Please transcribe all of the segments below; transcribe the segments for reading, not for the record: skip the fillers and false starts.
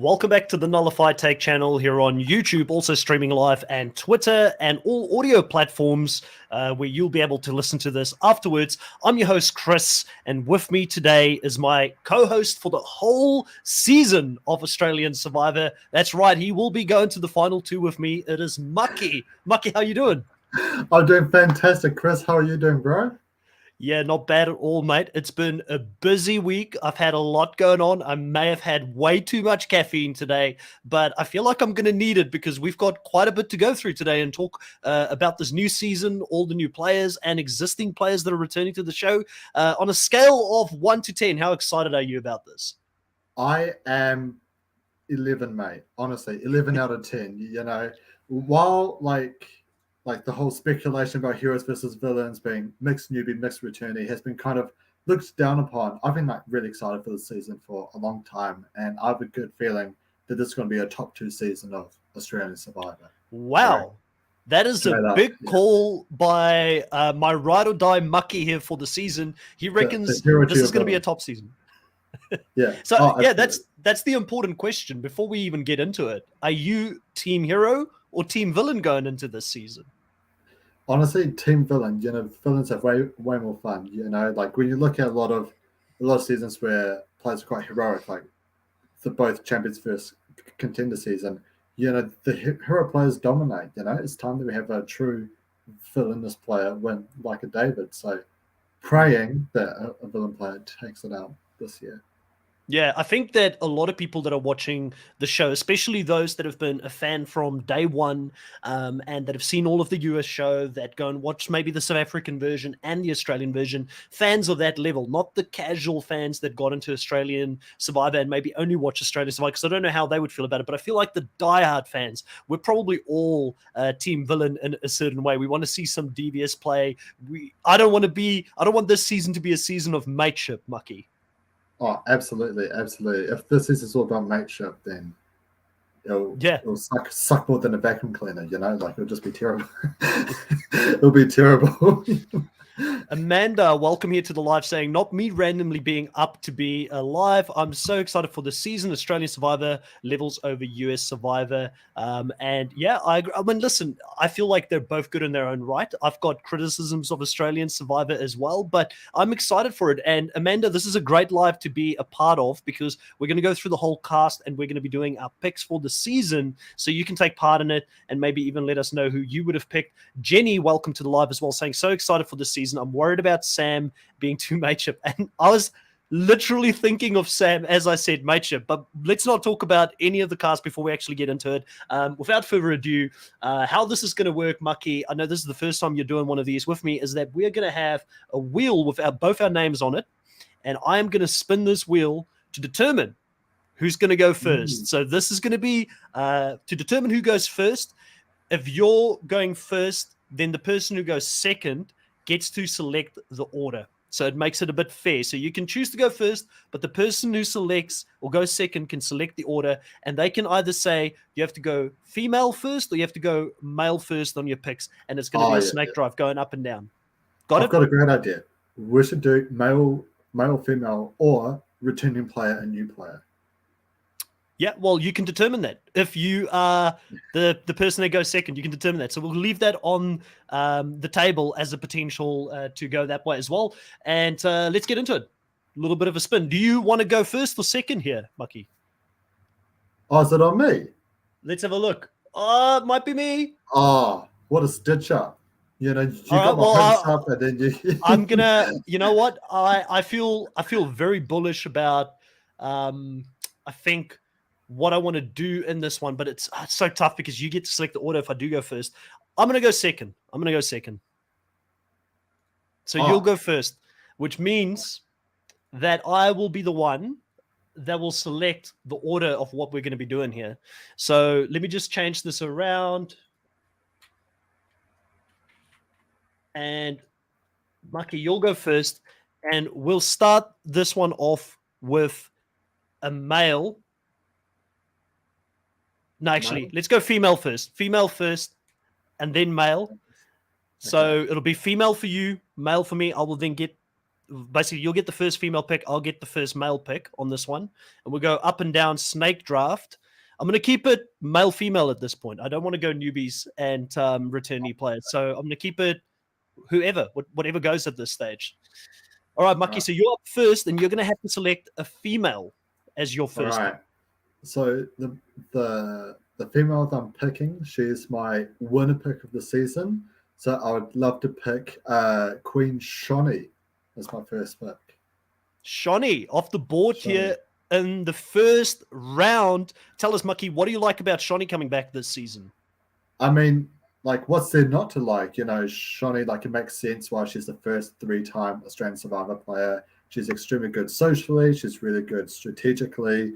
Welcome back to the Nullified Take channel here on YouTube, also streaming live, and Twitter, and all audio platforms where you'll be able to listen to this afterwards. I'm your host, Chris, and with me today is my co-host for the whole season of Australian Survivor. That's right, he will be going to the final two with me. It is Mucky. Mucky, how you doing? I'm doing fantastic, Chris. How are you doing, bro? Yeah, not bad at all, mate. It's been a busy week. I've had a lot going on. I may have had way too much caffeine today, but I feel like I'm going to need it because we've got quite a bit to go through today and talk about this new season, all the new players and existing players that are returning to the show. On a scale of 1 to 10, how excited are you about this? I am 11, mate. Honestly, 11 out of 10. You know, while like the whole speculation about heroes versus villains being mixed newbie, mixed returnee has been kind of looked down upon, I've been like really excited for this season for a long time, and I have a good feeling that this is going to be a top 2 season of Australian Survivor. Wow. So, that is a big call by my ride or die Mucky here for the season. He reckons this is going to be a top season. Yeah. So that's the important question before we even get into it. Are you team hero or team villain going into this season? Honestly, team villain. You know, villains have way more fun. You know, like when you look at a lot of seasons where players are quite heroic, like the both champions versus contender season. You know, the hero players dominate. You know, it's time that we have a true villainous player win like a David. So, praying that a villain player takes it out this year. Yeah, I think that a lot of people that are watching the show, especially those that have been a fan from day one and that have seen all of the US show, that go and watch maybe the South African version and the Australian version, fans of that level, not the casual fans that got into Australian Survivor and maybe only watch Australian Survivor, because I don't know how they would feel about it, but I feel like the diehard fans, we're probably all team villain in a certain way. We want to see some devious play. I don't want this season to be a season of mateship, Mucky. Oh, absolutely, absolutely. If this is all about mateship, then it'll suck more than a vacuum cleaner, you know? Like, it'll just be terrible. It'll be terrible. Amanda, welcome here to the live, saying, not me randomly being up to be alive. I'm so excited for the season. Australian Survivor levels over US Survivor. And yeah, I mean, listen, I feel like they're both good in their own right. I've got criticisms of Australian Survivor as well, but I'm excited for it. And Amanda, this is a great live to be a part of because we're going to go through the whole cast and we're going to be doing our picks for the season. So you can take part in it and maybe even let us know who you would have picked. Jenny, welcome to the live as well, saying, so excited for the season. I'm worried about Sam being too mateship. And I was literally thinking of Sam as I said mateship, but let's not talk about any of the cast before we actually get into it. Without further ado, how this is going to work, Mucky, I know this is the first time you're doing one of these with me, is that we're going to have a wheel with both our names on it, and I am going to spin this wheel to determine who's going to go first. So this is going to be to determine who goes first. If you're going first, then the person who goes second gets to select the order. So it makes it a bit fair. So you can choose to go first, but the person who selects or goes second can select the order, and they can either say you have to go female first or you have to go male first on your picks, and it's going to be a snake drive going up and down. I've got a great idea. We should do male, female, or returning player and new player. Yeah, well, you can determine that. If you are the person that goes second, you can determine that. So we'll leave that on the table as a potential to go that way as well. And let's get into it. A little bit of a spin. Do you want to go first or second here, Mucky? Oh, is it on me? Let's have a look. Oh, it might be me. Oh, what a stitch up. You know, you got my hopes up and then you... I'm going to, you know what? I feel very bullish about, I think, what I want to do in this one, but it's so tough because you get to select the order if I do go first. I'm going to go second. So you'll go first, which means that I will be the one that will select the order of what we're going to be doing here. So let me just change this around. And Mucky, you'll go first, and we'll start this one off with a male. No, actually, let's go female first. Female first, and then male. So it'll be female for you, male for me. I will then get basically you'll get the first female pick, I'll get the first male pick on this one, and we'll go up and down snake draft. I'm going to keep it male-female at this point. I don't want to go newbies and returnee players, so I'm going to keep it whatever goes at this stage. All right, Mucky, so you're up first, and you're going to have to select a female as your first. All right. So the female that I'm picking, she's my winner pick of the season. So I would love to pick Queen Shani as my first pick. Shani off the board here in the first round. Tell us, Mucky, what do you like about Shani coming back this season? I mean, like, what's there not to like? You know, Shani, like, it makes sense why she's the first 3-time Australian Survivor player. She's extremely good socially. She's really good strategically.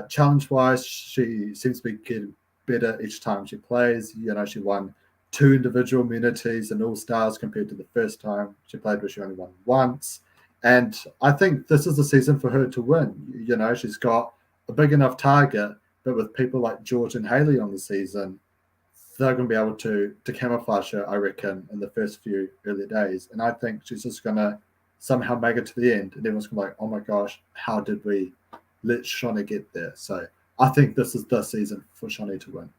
Challenge-wise, she seems to be getting better each time she plays. You know, she won 2 individual immunities and all-stars compared to the first time she played, where she only won once. And I think this is the season for her to win. You know, she's got a big enough target, but with people like George and Haley on the season, they're going to be able to camouflage her, I reckon, in the first few early days. And I think she's just going to somehow make it to the end. And everyone's going to be like, oh my gosh, how did we let Shani get there? So I think this is the season for Shani to win.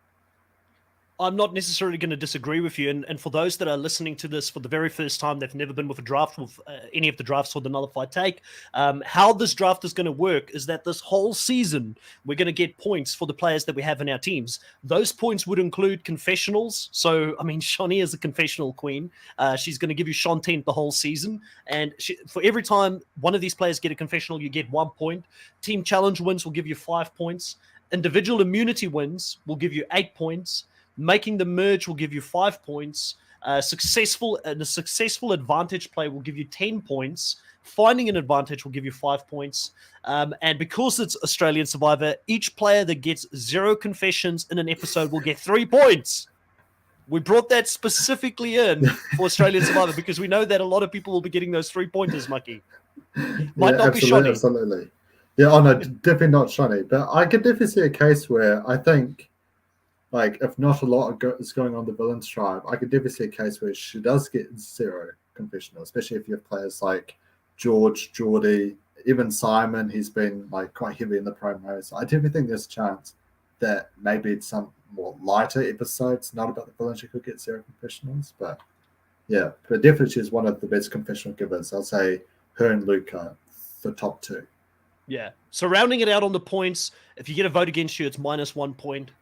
I'm not necessarily going to disagree with you. And for those that are listening to this for the very first time, they've never been with a draft, with any of the drafts for the Nullified Take, how this draft is going to work is that this whole season, we're going to get points for the players that we have in our teams. Those points would include confessionals. So, I mean, Shani is a confessional queen. She's going to give you content the whole season. And for every time one of these players get a confessional, you get 1 point. Team challenge wins will give you 5 points. Individual immunity wins will give you 8 points. Making the merge will give you 5 points. A successful advantage play will give you 10 points. Finding an advantage will give you 5 points. And because it's Australian Survivor, each player that gets 0 confessions in an episode will get 3 points. We brought that specifically in for Australian Survivor because we know that a lot of people will be getting those 3 pointers, Mucky. Might not be Shani. Absolutely. Yeah, oh no, definitely not Shani. But I could definitely see a case where I think, like, if not a lot is going on the villains tribe, I could definitely see a case where she does get 0 confessional, especially if you have players like George, Geordie, even Simon. He's been like quite heavy in the promos. So I definitely think there's a chance that maybe it's some more lighter episodes, not about the villain, she could get 0 confessionals. But yeah, but definitely she's one of the best confessional givers. I'll say her and Luca, the top 2. Yeah. So rounding it out on the points, if you get a vote against you, it's -1 point.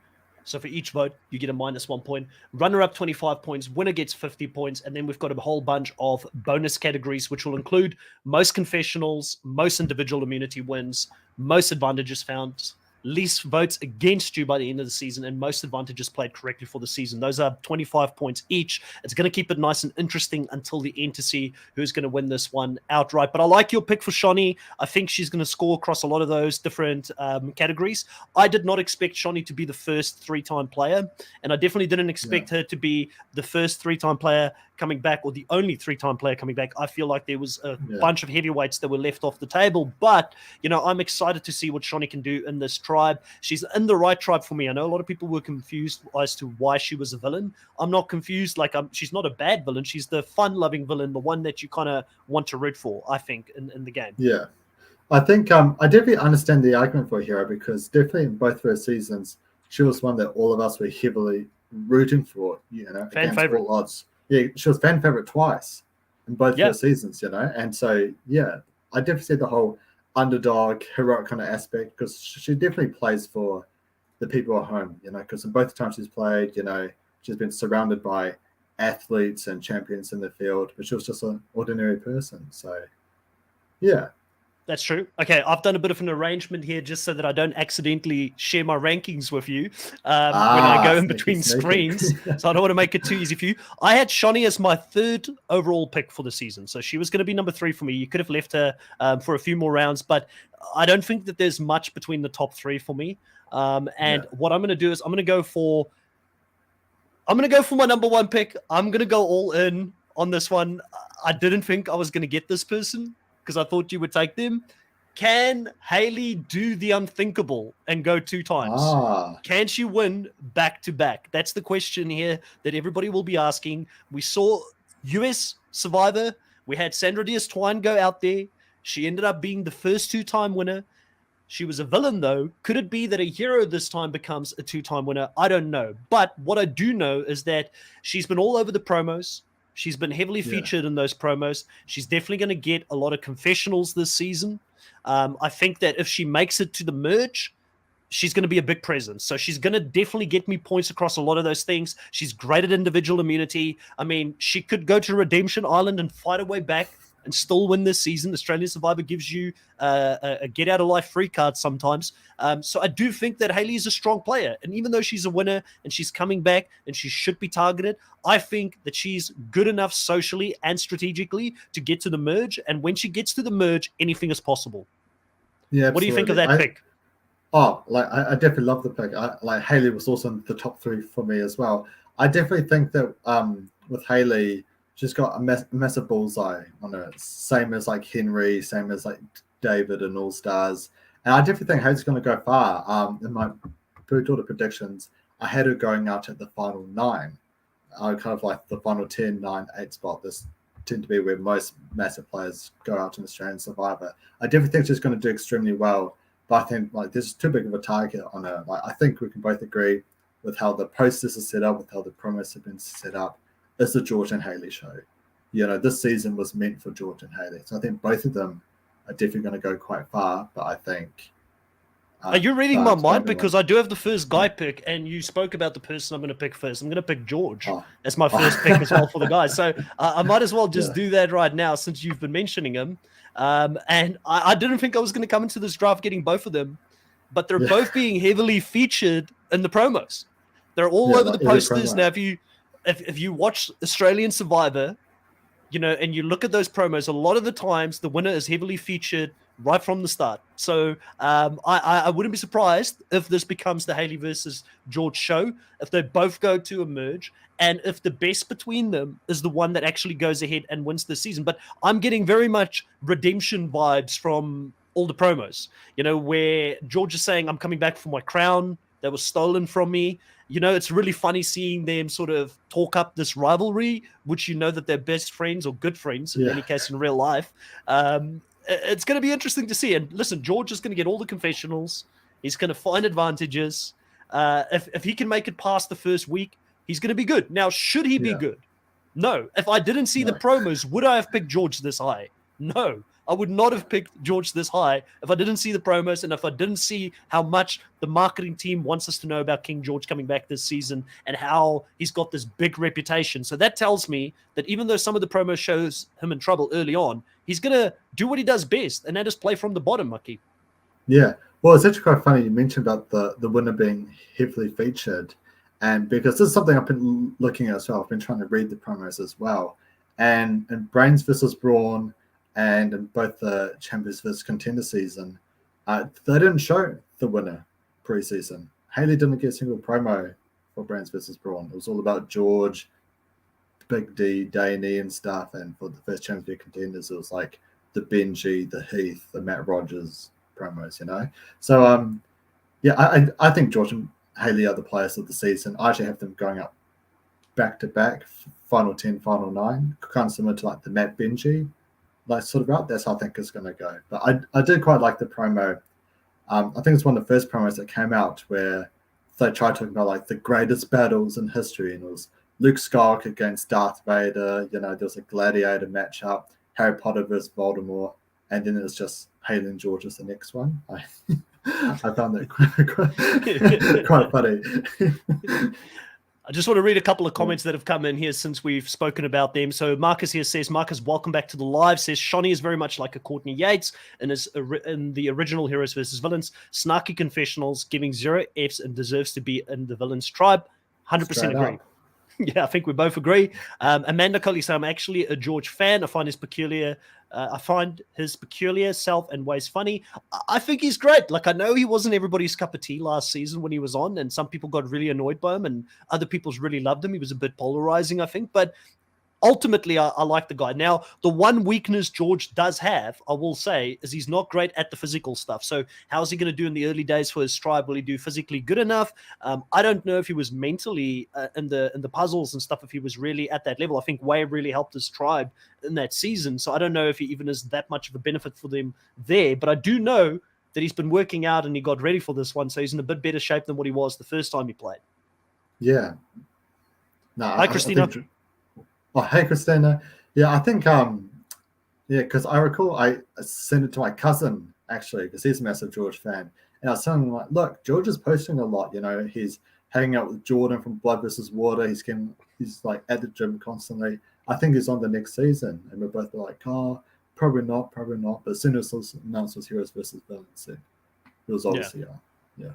So for each vote, you get a -1 point. Runner-up, 25 points. Winner gets 50 points. And then we've got a whole bunch of bonus categories, which will include most confessionals, most individual immunity wins, most advantages found, least votes against you by the end of the season, and most advantages played correctly for the season. Those are 25 points each. It's going to keep it nice and interesting until the end to see who's going to win this one outright. But I like your pick for Shani. I think she's going to score across a lot of those different categories. I did not expect Shani to be the first 3-time player, and I definitely didn't expect her to be the first 3-time player coming back, or the only 3-time player coming back. I feel like there was a bunch of heavyweights that were left off the table, but you know, I'm excited to see what Shani can do in this tribe. She's in the right tribe for me. I know a lot of people were confused as to why she was a villain. I'm not confused. Like, she's not a bad villain. She's the fun-loving villain, the one that you kind of want to root for, I think, in the game. Yeah. I think I definitely understand the argument for Hero, because definitely in both first seasons, she was one that all of us were heavily rooting for, you know, fan favorite. All odds. Yeah, she was fan favorite twice in both first seasons, you know. And so, yeah, I definitely see the whole underdog, heroic kind of aspect, because she definitely plays for the people at home, you know, because in both times she's played, you know, she's been surrounded by athletes and champions in the field, but she was just an ordinary person. So, yeah. That's true. Okay, I've done a bit of an arrangement here just so that I don't accidentally share my rankings with you when I go in between screens. So I don't want to make it too easy for you. I had Shani as my 3rd overall pick for the season. So she was going to be number 3 for me. You could have left her for a few more rounds, but I don't think that there's much between the top 3 for me. What I'm going to do is I'm going to go for my number 1 pick. I'm going to go all in on this one. I didn't think I was going to get this person, because I thought you would take them. Can Haley do the unthinkable and go 2 times? Can she win back-to-back? That's the question here that everybody will be asking. We saw US Survivor We had Sandra Diaz-Twine go out there. She ended up being the first 2-time winner. She was a villain, though. Could it be that a hero this time becomes a 2-time winner? I don't know. But what I do know is that she's been all over the promos. She's been heavily featured in those promos. She's definitely going to get a lot of confessionals this season. I think that if she makes it to the merge, she's going to be a big presence. So she's going to definitely get me points across a lot of those things. She's great at individual immunity. I mean, she could go to Redemption Island and fight her way back and still win this season. Australian Survivor gives you a get out of life free card sometimes. So I do think that Hayley is a strong player. And even though she's a winner and she's coming back and she should be targeted, I think that she's good enough socially and strategically to get to the merge. And when she gets to the merge, anything is possible. Yeah. What do you think of that pick? Oh, I definitely love the pick. Hayley was also in the top 3 for me as well. I definitely think that with Hayley, she's got a massive bullseye on her. Same as like Henry, same as like David and All Stars. And I definitely think Hayley's going to go far. In my Brute Order predictions, I had her going out at the final 9. Kind of like the final 10, 9, 8 spot. This tend to be where most massive players go out in Australian Survivor. I definitely think she's going to do extremely well. But I think like this is too big of a target on her. Like I think we can both agree with how the process is set up, with how the promos have been set up. It's the George and Hayley show. This season was meant for George and Hayley. So I think both of them are definitely going to go quite far. But I think... Are you reading my mind? Because I do have the first guy pick, and you spoke about the person I'm going to pick first. I'm going to pick George as my first pick as well for the guys. So I might as well just do that right now since you've been mentioning him. And I didn't think I was going to come into this draft getting both of them, but they're both being heavily featured in the promos. They're all over the posters. Now, if you watch Australian Survivor, and you look at those promos, a lot of the times the winner is heavily featured right from the start. So I wouldn't be surprised if this becomes the Hayley versus George show, if they both go to a merge, and if the best between them is the one that actually goes ahead and wins this season. But I'm getting very much redemption vibes from all the promos, where George is saying, I'm coming back for my crown that was stolen from me. It's really funny seeing them sort of talk up this rivalry, which that they're best friends or good friends, in any case in real life. It's going to be interesting to see. And listen, George is going to get all the confessionals. He's going to find advantages. If he can make it past the first week, he's going to be good. Now, should he be good? No. If I didn't see the promos, would I have picked George this high? No. I would not have picked George this high if I didn't see the promos and if I didn't see how much the marketing team wants us to know about King George coming back this season and how he's got this big reputation. So that tells me that even though some of the promo shows him in trouble early on, he's going to do what he does best, and that is play from the bottom, Mucky. Yeah. Well, it's actually quite funny you mentioned about the winner being heavily featured, and because this is something I've been looking at as well. I've been trying to read the promos as well. And in Brains versus Brawn, and in both the Champions vs. Contender season, they didn't show the winner pre-season. Hayley didn't get a single promo for Brains vs. Brawn. It was all about George, Big D, Daney and stuff. And for the first Champions vs. Contenders, it was like the Benji, the Heath, the Matt Rogers promos, So, I think George and Hayley are the players of the season. I actually have them going up back-to-back, final 10, final 9, kind of similar to like the Matt Benji sort of route. That's how I think it's going to go. But I did quite like the promo. I think it's one of the first promos that came out where they tried talking about like the greatest battles in history, and it was Luke Skywalker against Darth Vader. There was a gladiator matchup, Harry Potter versus Voldemort, and then it was just Hayley and George as the next one. I found that quite funny. I just want to read a couple of comments that have come in here since we've spoken about them. So Marcus here says, Marcus, welcome back to the live, says Shawnee is very much like a Courtney Yates in the original Heroes versus Villains, snarky confessionals, giving 0 Fs and deserves to be in the villains tribe. 100% agree. Yeah, I think we both agree. Amanda Coley said, I'm actually a George fan. I find his peculiar self and ways funny. I think he's great. Like, I know he wasn't everybody's cup of tea last season when he was on, and some people got really annoyed by him, and other people's really loved him. He was a bit polarizing, I think, but ultimately, I like the guy. Now, the one weakness George does have, I will say, is he's not great at the physical stuff. So how's he going to do in the early days for his tribe? Will he do physically good enough? I don't know if he was mentally in the puzzles and stuff, if he was really at that level. I think Wave really helped his tribe in that season. So I don't know if he even is that much of a benefit for them there. But I do know that he's been working out and he got ready for this one. So he's in a bit better shape than what he was the first time he played. Yeah. No, Hi, Christina. Oh, hey, Christina. Yeah, I think, because I recall I sent it to my cousin, actually, because he's a massive George fan. And I was telling him, like, look, George is posting a lot. He's hanging out with Jordan from Blood versus Water. He's like at the gym constantly. I think he's on the next season. And we're both like, oh, probably not. But as soon as it was announced was Heroes versus Villains, it was obviously, yeah.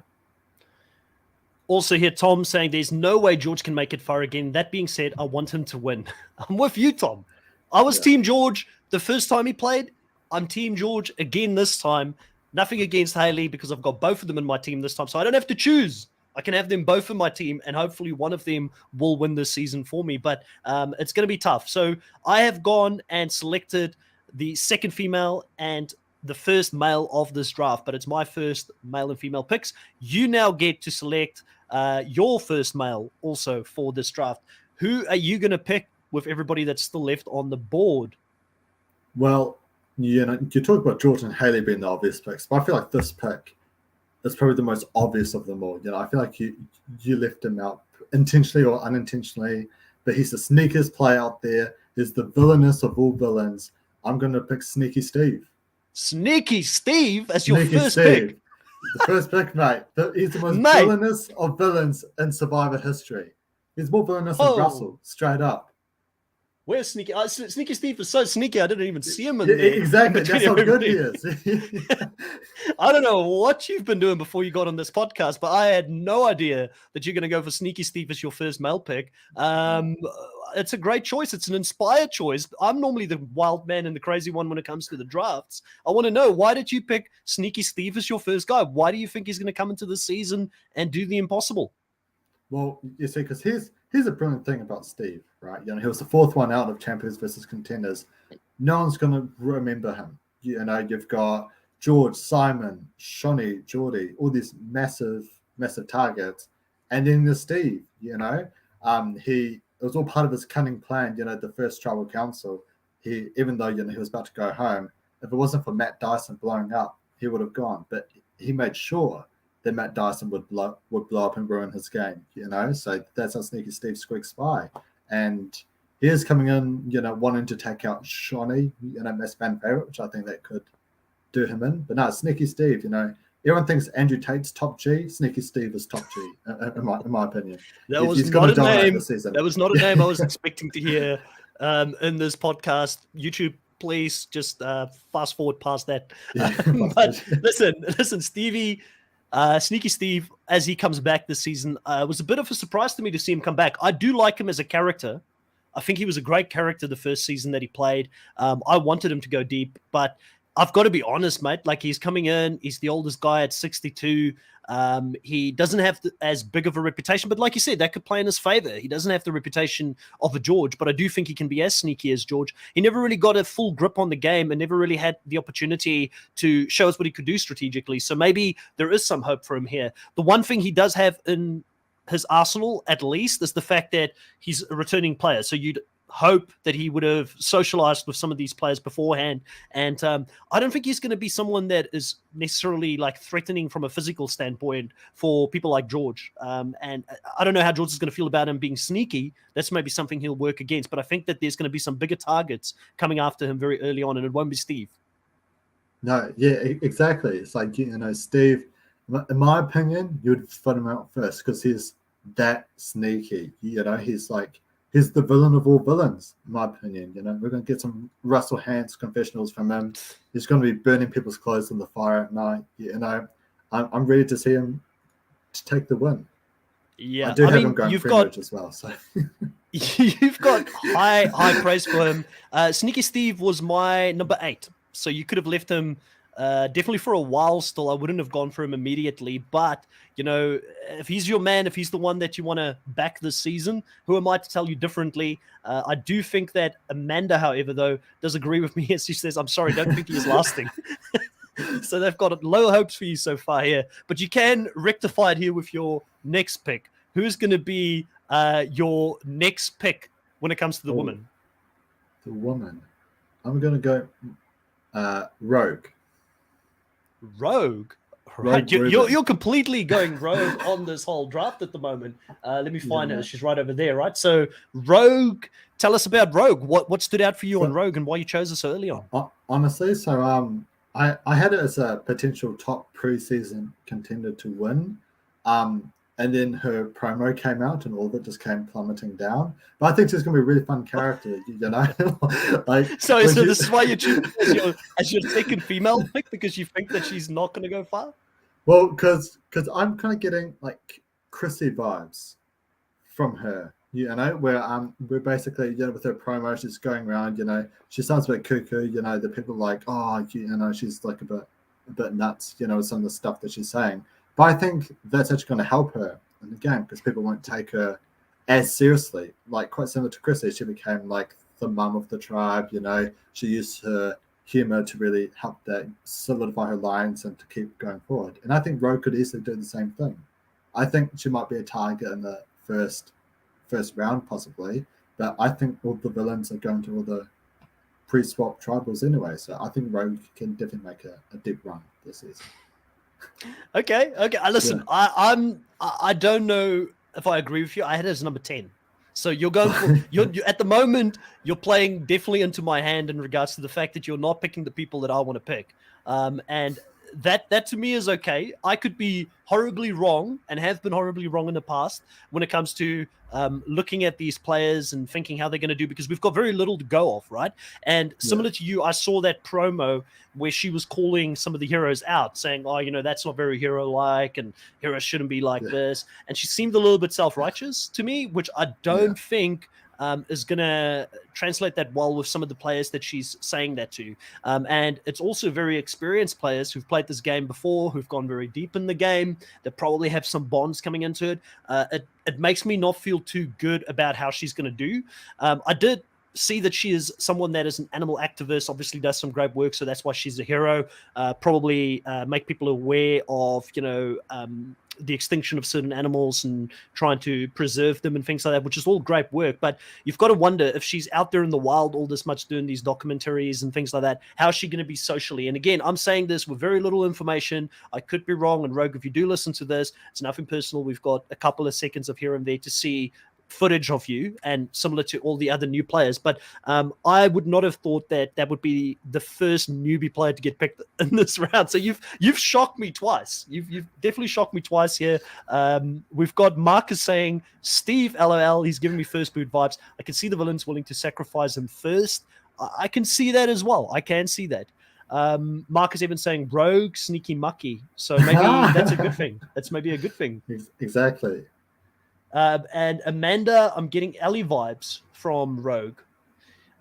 Also here, Tom saying there's no way George can make it far again. That being said, I want him to win. I'm with you, Tom. I was Team George the first time he played. I'm Team George again this time. Nothing against Haley because I've got both of them in my team this time. So I don't have to choose. I can have them both in my team, and hopefully one of them will win this season for me. But it's going to be tough. So I have gone and selected the second female and the first male of this draft, but it's my first male and female picks. You now get to select your first male also for this draft. Who are you going to pick with everybody that's still left on the board? Well, you talk about George and Haley being the obvious picks, but I feel like this pick is probably the most obvious of them all. I feel like you left him out intentionally or unintentionally, but he's the sneakiest player out there. He's the villainous of all villains. I'm going to pick Sneaky Steve. Sneaky Steve as your first pick? The first pick, mate. He's the most villainous of villains in Survivor history. He's more villainous than Russell, straight up. Where's Sneaky? Sneaky Steve is so sneaky, I didn't even see him in there. Exactly, that's how good he is. I don't know what you've been doing before you got on this podcast, but I had no idea that you're going to go for Sneaky Steve as your first male pick. It's a great choice. It's an inspired choice. I'm normally the wild man and the crazy one when it comes to the drafts. I want to know, why did you pick Sneaky Steve as your first guy? Why do you think he's going to come into the season and do the impossible? Well, you see, because here's a brilliant thing about Steve, right? He was the fourth one out of Champions versus Contenders. No one's going to remember him. You've got George, Simon, Shawnee, Geordie, all these massive targets. And then there's Steve, it was all part of his cunning plan, the first tribal council. Even though, he was about to go home, if it wasn't for Matt Dyson blowing up, he would have gone. But he made sure that Matt Dyson would blow up and ruin his game, So that's how Sneaky Steve squeaks by. And he is coming in, wanting to take out Shawnee, best fan favorite, which I think that could do him in. But no, Sneaky Steve, everyone thinks Andrew Tate's top G. Sneaky Steve is top G, in my opinion. That was not a name. That was not a name I was expecting to hear in this podcast. YouTube, please just fast forward past that. But listen, Stevie. Sneaky Steve, as he comes back this season, was a bit of a surprise to me to see him come back. I do like him as a character. I think he was a great character the first season that he played. I wanted him to go deep, but I've got to be honest, mate. Like, he's coming in. He's the oldest guy at 62. He doesn't have as big of a reputation, but like you said, that could play in his favor. He doesn't have the reputation of a George, but I do think he can be as sneaky as George. He never really got a full grip on the game and never really had the opportunity to show us what he could do strategically. So maybe there is some hope for him here. The one thing he does have in his arsenal, at least, is the fact that he's a returning player. So you'd hope that he would have socialized with some of these players beforehand. And I don't think he's going to be someone that is necessarily like threatening from a physical standpoint for people like George. And I don't know how George is going to feel about him being sneaky. That's maybe something he'll work against. But I think that there's going to be some bigger targets coming after him very early on, and it won't be Steve. No, yeah, exactly. It's like, Steve, in my opinion, you'd put him out first because he's that sneaky. He's the villain of all villains, in my opinion. We're going to get some Russell Hantz confessionals from him. He's going to be burning people's clothes in the fire at night. I'm ready to see him to take the win. Yeah, I do have him going French as well. So you've got high praise for him. Sneaky Steve was my number 8, so you could have left him Definitely for a while still, I wouldn't have gone for him immediately. But, if he's your man, if he's the one that you want to back this season, who am I to tell you differently? I do think that Amanda, however, though, does agree with me as she says, I'm sorry, don't think he is lasting. So they've got low hopes for you so far here. But you can rectify it here with your next pick. Who's going to be your next pick when it comes to the woman? The woman. I'm going to go Rogue. Rogue? Right. You're completely going rogue on this whole draft at the moment. Let me find her. She's right over there, right? So Rogue, tell us about Rogue. What stood out for you on Rogue and why you chose her so early on? Honestly, so I had it as a potential top preseason contender to win. And then her promo came out and all of it just came plummeting down. But I think she's going to be a really fun character, So this is why you choose as your second female pick, because you think that she's not going to go far? Well, because I'm kind of getting like Chrissy vibes from her, where we're basically, with her promo, she's going around, she sounds a bit cuckoo, the people are like, oh, she's like a bit nuts, with some of the stuff that she's saying. But I think that's actually going to help her in the game because people won't take her as seriously. Like quite similar to Chrissy, she became like the mum of the tribe. She used her humor to really help that solidify her lines and to keep going forward. And I think Rogue could easily do the same thing. I think she might be a target in the first round possibly, but I think all the villains are going to all the pre-swap tribals anyway. So I think Rogue can definitely make a deep run this season. Okay. Listen, yeah. I don't know if I agree with you. I had it as number 10. So you're going for you're at the moment you're playing definitely into my hand in regards to the fact that you're not picking the people that I want to pick. And that to me is okay. I could be horribly wrong and have been horribly wrong in the past when it comes to looking at these players and thinking how they're going to do, because we've got very little to go off, right? And similar to you, I saw that promo where she was calling some of the heroes out, saying, oh, that's not very hero-like and heroes shouldn't be like this. And she seemed a little bit self-righteous to me, which I don't think is going to translate that well with some of the players that she's saying that to. And it's also very experienced players who've played this game before, who've gone very deep in the game, that probably have some bonds coming into it. It makes me not feel too good about how she's going to do. I did see that she is someone that is an animal activist, obviously does some great work, so that's why she's a hero. Probably make people aware of, the extinction of certain animals and trying to preserve them and things like that, which is all great work. But you've got to wonder if she's out there in the wild all this much doing these documentaries and things like that, how is she going to be socially? And again, I'm saying this with very little information. I could be wrong. And Rogue, if you do listen to this, it's nothing personal. We've got a couple of seconds of here and there to see footage of you, and similar to all the other new players. But I would not have thought that would be the first newbie player to get picked in this round. So you've shocked me twice. You've definitely shocked me twice here. We've got Marcus saying, Steve, LOL, he's giving me first boot vibes. I can see the villains willing to sacrifice him first. I can see that as well. I can see that. Marcus even saying Rogue, sneaky Mucky. So maybe that's a good thing. That's maybe a good thing. Exactly. And Amanda, I'm getting Ellie vibes from Rogue.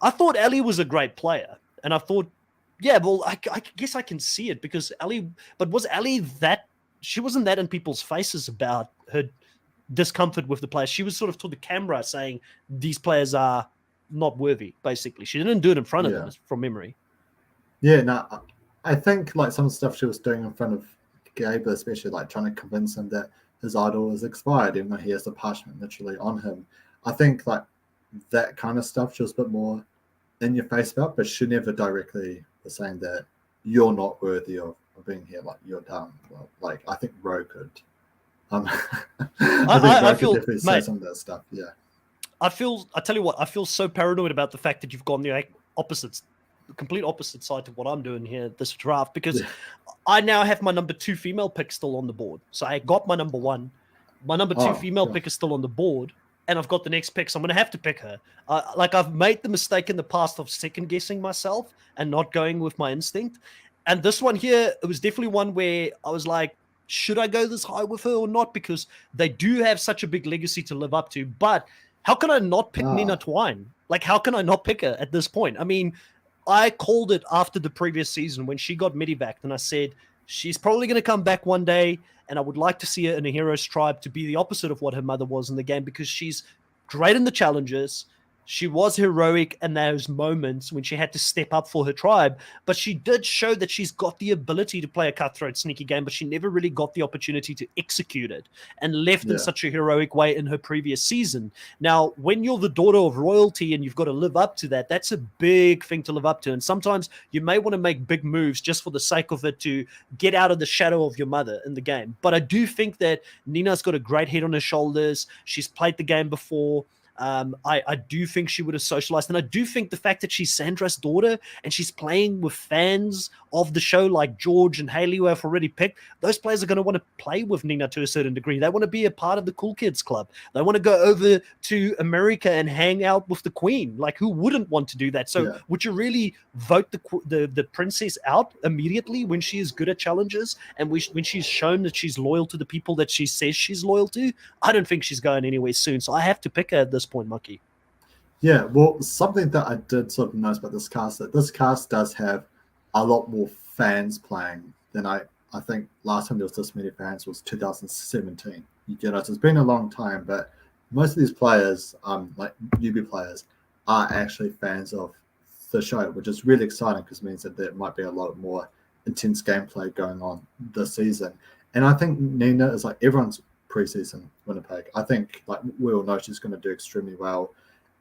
I thought Ellie was a great player. And I thought, I guess I can see it because Ellie, but was Ellie that, she wasn't that in people's faces about her discomfort with the players. She was sort of to the camera saying, these players are not worthy, basically. She didn't do it in front of them from memory. Yeah, no, I think like some stuff she was doing in front of Gabe, especially like trying to convince him that his idol is expired, even though he has the parchment literally on him. I think like that kind of stuff she was a bit more in your face about, but she never directly was saying that you're not worthy of being here, like you're dumb. Well, like I think Ro could. I feel definitely say some of that stuff. Yeah. I tell you what, I feel so paranoid about the fact that you've gone the complete opposite side to what I'm doing here this draft, because I now have my number 2 female pick still on the board. So I got my number 1. My number 2 female pick is still on the board, and I've got the next pick, so I'm going to have to pick her. I've made the mistake in the past of second guessing myself and not going with my instinct. And this one here, it was definitely one where I was like, should I go this high with her or not? Because they do have such a big legacy to live up to. But how can I not pick Nina Twine? Like, how can I not pick her at this point? I mean, I called it after the previous season when she got medevaced, and I said she's probably going to come back one day, and I would like to see her in a hero's tribe to be the opposite of what her mother was in the game, because she's great in the challenges. She was heroic in those moments when she had to step up for her tribe, but she did show that she's got the ability to play a cutthroat, sneaky game, but she never really got the opportunity to execute it, and left in such a heroic way in her previous season. Now, when you're the daughter of royalty and you've got to live up to that, that's a big thing to live up to. And sometimes you may want to make big moves just for the sake of it, to get out of the shadow of your mother in the game. But I do think that Nina's got a great head on her shoulders. She's played the game before. I do think she would have socialized, and I do think the fact that she's Sandra's daughter and she's playing with fans of the show like George and Haley, who have already picked, those players are going to want to play with Nina to a certain degree. They want to be a part of the cool kids club. They want to go over to America and hang out with the queen. Like, who wouldn't want to do that? So would you really vote the princess out immediately when she is good at challenges and when she's shown that she's loyal to the people that she says she's loyal to? I don't think she's going anywhere soon, so I have to pick her at this point, Mucky. Yeah, well, something that I did sort of notice about this cast, that this cast does have a lot more fans playing than I think last time there was this many fans was 2017. You know, so it's been a long time, but most of these players, like newbie players, are actually fans of the show, which is really exciting because it means that there might be a lot more intense gameplay going on this season. And I think Nina is like everyone's preseason Winnipeg. I think like we all know she's going to do extremely well.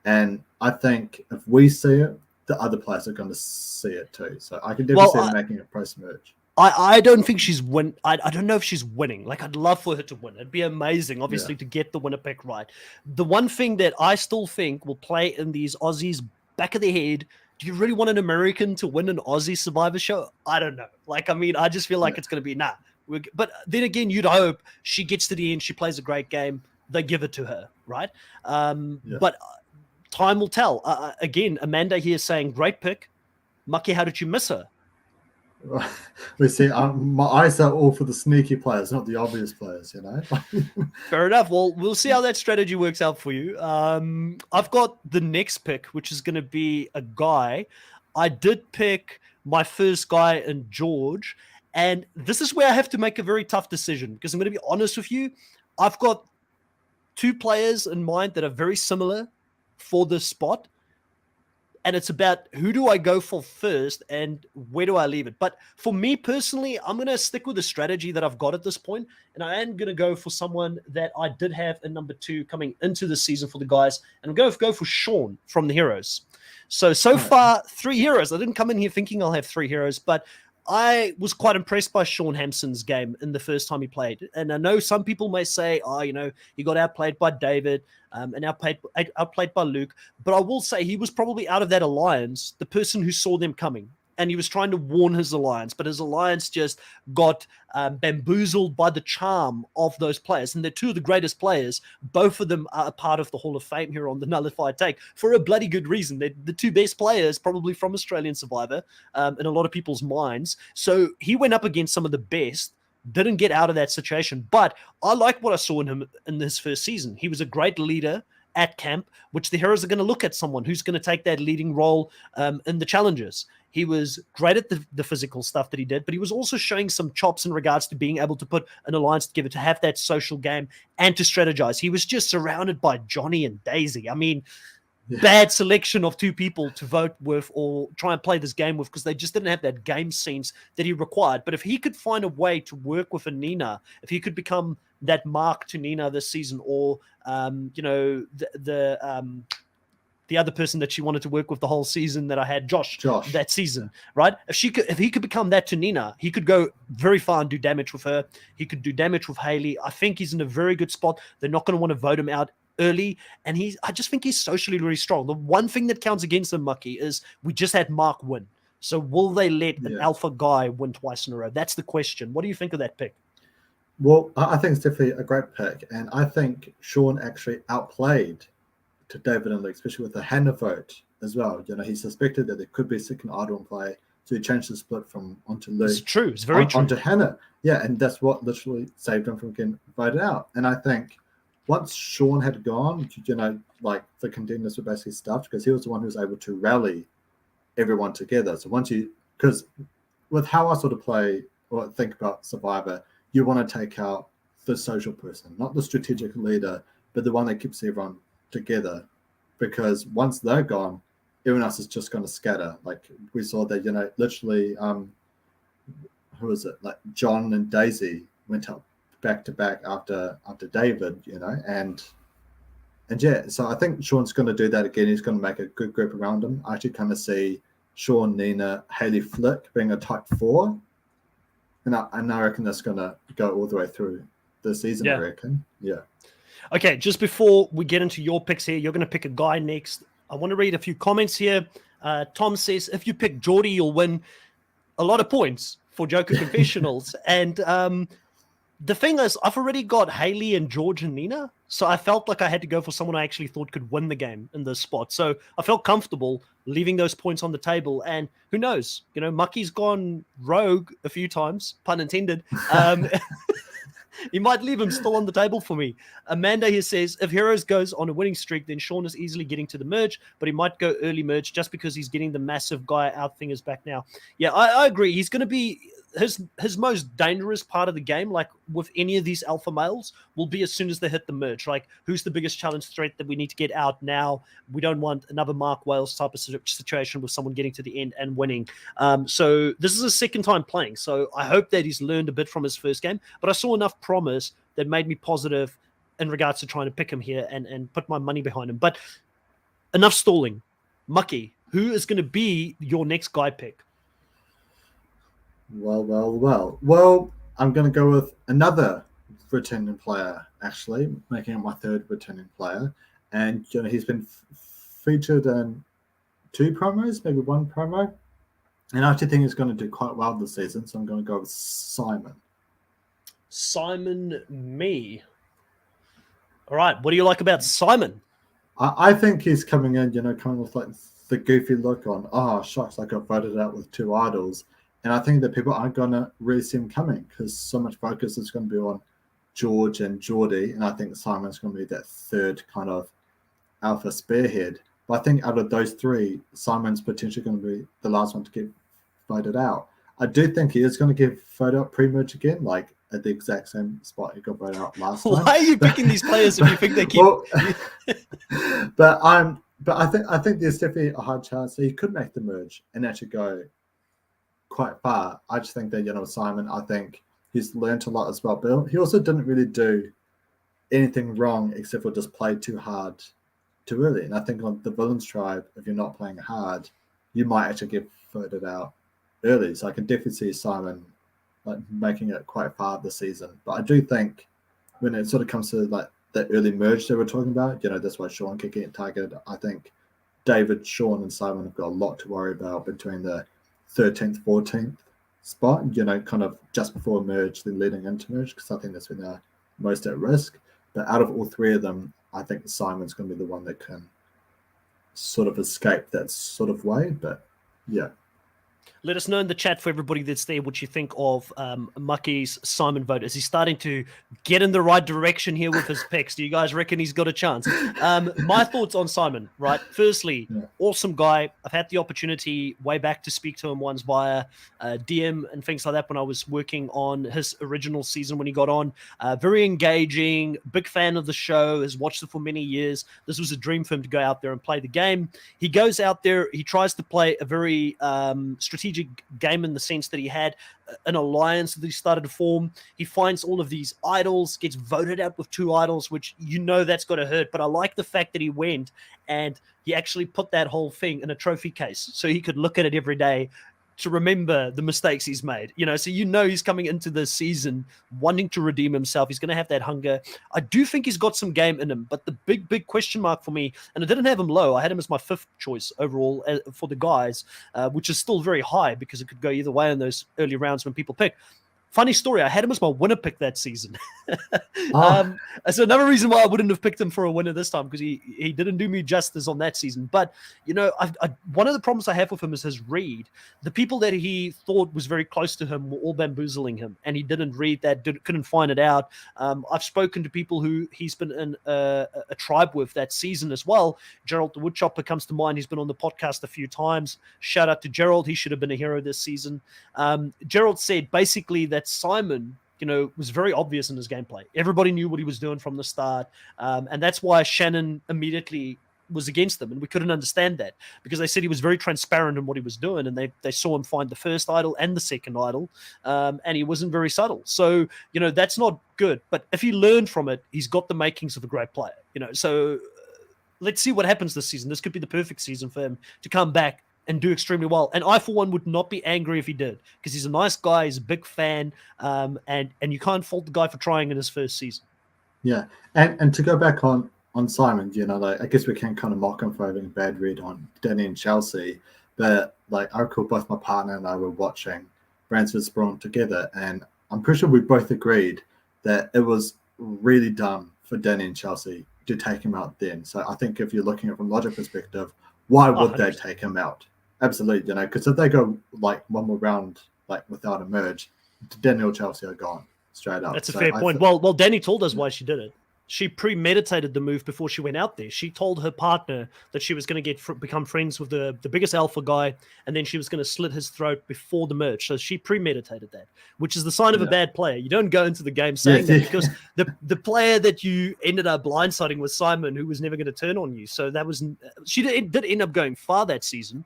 And I think if we see it, the other players are going to see it too. So I can definitely see her making a price merge. I don't think she's win. I don't know if she's winning. Like, I'd love for her to win. It'd be amazing, obviously, to get the Winnipeg right. The one thing that I still think will play in these Aussies back of their head, do you really want an American to win an Aussie Survivor show? I don't know. Like, I mean, I just feel like it's going to be, but then again, you'd hope she gets to the end, she plays a great game, they give it to her, right? But time will tell. Again, Amanda here saying, great pick. Mucky, how did you miss her? We see my eyes are all for the sneaky players, not the obvious players, you know. Fair enough. Well, we'll see how that strategy works out for you. I've got the next pick, which is going to be a guy. I did pick my first guy in George, and this is where I have to make a very tough decision, because I'm going to be honest with you. I've got two players in mind that are very similar for this spot, and it's about who do I go for first and where do I leave it. But for me personally, I'm going to stick with the strategy that I've got at this point, and I am going to go for someone that I did have in number 2 coming into the season for the guys, and I'm going to go for Sean from the Heroes. So far, 3 heroes. I didn't come in here thinking I'll have 3 heroes, but I was quite impressed by Sean Hampson's game in the first time he played. And I know some people may say, oh, you know, he got outplayed by David and outplayed by Luke. But I will say he was probably out of that alliance the person who saw them coming. And he was trying to warn his alliance, but his alliance just got bamboozled by the charm of those players. And they're 2 of the greatest players. Both of them are a part of the Hall of Fame here on the Nullified Take for a bloody good reason. They're the 2 best players probably from Australian Survivor in a lot of people's minds. So he went up against some of the best, didn't get out of that situation. But I like what I saw in him in his first season. He was a great leader at camp, which the heroes are going to look at someone who's going to take that leading role in the challenges. He was great at the physical stuff that he did, but he was also showing some chops in regards to being able to put an alliance together, to have that social game and to strategize. He was just surrounded by Johnny and Daisy. I mean, bad selection of 2 people to vote with or try and play this game with, because they just didn't have that game sense that he required. But if he could find a way to work with a Nina, if he could become that Mark to Nina this season, or you know, the other person that she wanted to work with the whole season that I had, Josh. That season, right? If he could become that to Nina, he could go very far and do damage with her. He could do damage with Haley. I think he's in a very good spot. They're not going to want to vote him out early, and I just think he's socially really strong. The one thing that counts against him, Mucky, is we just had Mark win. So will they let an alpha guy win twice in a row? That's the question. What do you think of that pick? Well, I think it's definitely a great pick, and I think Sean actually outplayed to David and Luke, especially with the Hannah vote as well. You know, he suspected that there could be a second idol in play, so he changed the split from onto Luke. It's true. It's very true. Onto Hannah. Yeah, and that's what literally saved him from getting voted out. And I think once Sean had gone, you know, like the contenders were basically stuffed, because he was the one who was able to rally everyone together. So because with how I sort of play or think about Survivor, you want to take out the social person, not the strategic leader, but the one that keeps everyone together. Because once they're gone, everyone else is just going to scatter. Like we saw that, literally, who was it? Like John and Daisy went up back to back after David, and yeah. So I think Sean's going to do that again. He's going to make a good group around him. I actually kind of see Sean, Nina, Haley, Flick being a type 4, and I reckon that's going to go all the way through the season. Yeah. I reckon, yeah. Okay, just before we get into your picks here, you're going to pick a guy next. I want to read a few comments here. Tom says, if you pick Geordie, you'll win a lot of points for Joker Confessionals. And the thing is, I've already got Haley and George and Nina, so I felt like I had to go for someone I actually thought could win the game in this spot. So I felt comfortable leaving those points on the table. And who knows? Mucky's gone rogue a few times, pun intended. He might leave him still on the table for me. Amanda here says, if Heroes goes on a winning streak, then Sean is easily getting to the merge, but he might go early merge just because he's getting the massive guy out thingers back now. Yeah, I agree. He's going to be his most dangerous part of the game, like with any of these alpha males, will be as soon as they hit the merge. Like, who's the biggest challenge threat that we need to get out now? We don't want another Mark Wales type of situation with someone getting to the end and winning. So this is his second time playing. So I hope that he's learned a bit from his first game, but I saw enough promise that made me positive in regards to trying to pick him here and put my money behind him. But enough stalling. Mucky, who is going to be your next guy pick? Well, I'm going to go with another returning player, actually, making it my third returning player. And he's been featured in 2 promos, maybe 1 promo. And I actually think he's going to do quite well this season, so I'm going to go with Simon. Simon me. All right, what do you like about Simon? I think he's coming in, kind of like the goofy look on, shucks, I got voted out with 2 idols. And I think that people aren't going to really see him coming because so much focus is going to be on George and Geordie. And I think Simon's going to be that third kind of alpha spearhead. But I think out of those 3, Simon's potentially going to be the last one to get voted out. I do think he is going to get voted out pre-merge again, like at the exact same spot he got voted out last time. Why are you picking these players if you think they keep... But I think there's definitely a high chance that he could make the merge and actually go quite far. I just think that, Simon, I think he's learned a lot as well. But he also didn't really do anything wrong except for just play too hard too early. And I think on the Villains tribe, if you're not playing hard, you might actually get voted out early. So I can definitely see Simon like making it quite far this season. But I do think when it sort of comes to like the early merge that we're talking about, that's why Sean can get targeted. I think David, Sean, and Simon have got a lot to worry about between the 13th, 14th spot, kind of just before merge, then leading into merge, because I think that's when they're most at risk. But out of all 3 of them, I think Simon's going to be the one that can sort of escape that sort of way. But yeah. Let us know in the chat for everybody that's there what you think of Mucky's Simon vote. Is he starting to get in the right direction here with his picks? Do you guys reckon he's got a chance? My thoughts on Simon, right? Firstly, awesome guy. I've had the opportunity way back to speak to him once via DM and things like that when I was working on his original season when he got on. Very engaging, big fan of the show, has watched it for many years. This was a dream for him to go out there and play the game. He goes out there, he tries to play a very strategic game in the sense that he had an alliance that he started to form. He finds all of these idols, gets voted out with 2 idols, which that's got to hurt. But I like the fact that he went and he actually put that whole thing in a trophy case so he could look at it every day to remember the mistakes he's made, so he's coming into the season wanting to redeem himself. He's going to have that hunger. I do think he's got some game in him, but the big question mark for me, and I didn't have him low, I had him as my 5th choice overall for the guys, which is still very high because it could go either way in those early rounds when people pick. Funny story, I had him as my winner pick that season. Oh. So another reason why I wouldn't have picked him for a winner this time, because he didn't do me justice on that season. But, one of the problems I have with him is his read. The people that he thought was very close to him were all bamboozling him, and he didn't read that, couldn't find it out. I've spoken to people who he's been in a tribe with that season as well. Gerald the Woodchopper comes to mind. He's been on the podcast a few times. Shout out to Gerald. He should have been a hero this season. Gerald said basically that Simon, was very obvious in his gameplay. Everybody knew what he was doing from the start. And that's why Shannon immediately was against them. And we couldn't understand that, because they said he was very transparent in what he was doing. And they saw him find the first idol and the second idol. And he wasn't very subtle. So, that's not good. But if he learned from it, he's got the makings of a great player. So let's see what happens this season. This could be the perfect season for him to come back and do extremely well. And I, for one, would not be angry if he did, because he's a nice guy, he's a big fan, and you can't fault the guy for trying in his first season. Yeah, and to go back on Simon, I guess we can kind of mock him for having a bad read on Danny and Chelsea, but I recall both my partner and I were watching Bransford Sprawn together, and I'm pretty sure we both agreed that it was really dumb for Danny and Chelsea to take him out then. So I think if you're looking at it from logic perspective, why would 100%. they take him out? Absolutely, because if they go one more round without a merge, Daniel Chelsea are gone straight up. That's a fair point. Well, Danny told us why she did it. She premeditated the move before she went out there. She told her partner that she was going to become friends with the biggest alpha guy, and then she was going to slit his throat before the merge. So she premeditated that, which is the sign of a bad player. You don't go into the game saying that, because the player that you ended up blindsiding was Simon, who was never going to turn on you. So she did end up going far that season.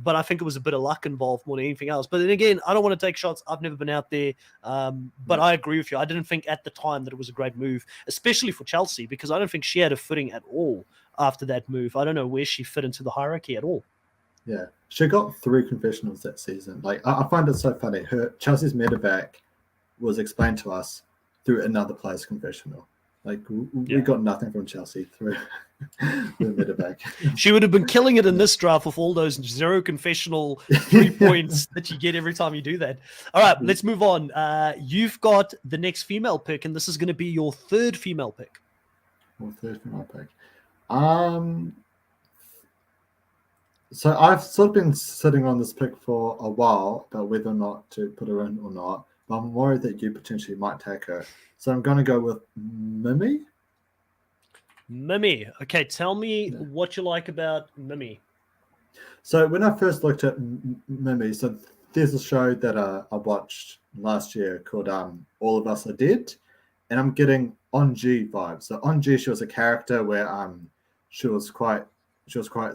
But I think it was a bit of luck involved more than anything else. But then again, I don't want to take shots. I've never been out there. But I agree with you. I didn't think at the time that it was a great move, especially for Chelsea, because I don't think she had a footing at all after that move. I don't know where she fit into the hierarchy at all. Yeah, she got 3 confessionals that season. I find it so funny. Chelsea's medevac was explained to us through another player's confessional. We got nothing from Chelsea through the medevac. She would have been killing it in this draft with all those 0 confessional 3 points that you get every time you do that. All right, let's move on. You've got the next female pick, and this is going to be your 3rd female pick. So I've sort of been sitting on this pick for a while about whether or not to put her in or not. But I'm worried that you potentially might take her. So I'm going to go with Mimi. Mimi. Okay, tell me what you like about Mimi. So when I first looked at Mimi, so there's a show that I watched last year called All of Us Are Dead, and I'm getting On G vibes. So On G, she was a character where she was quite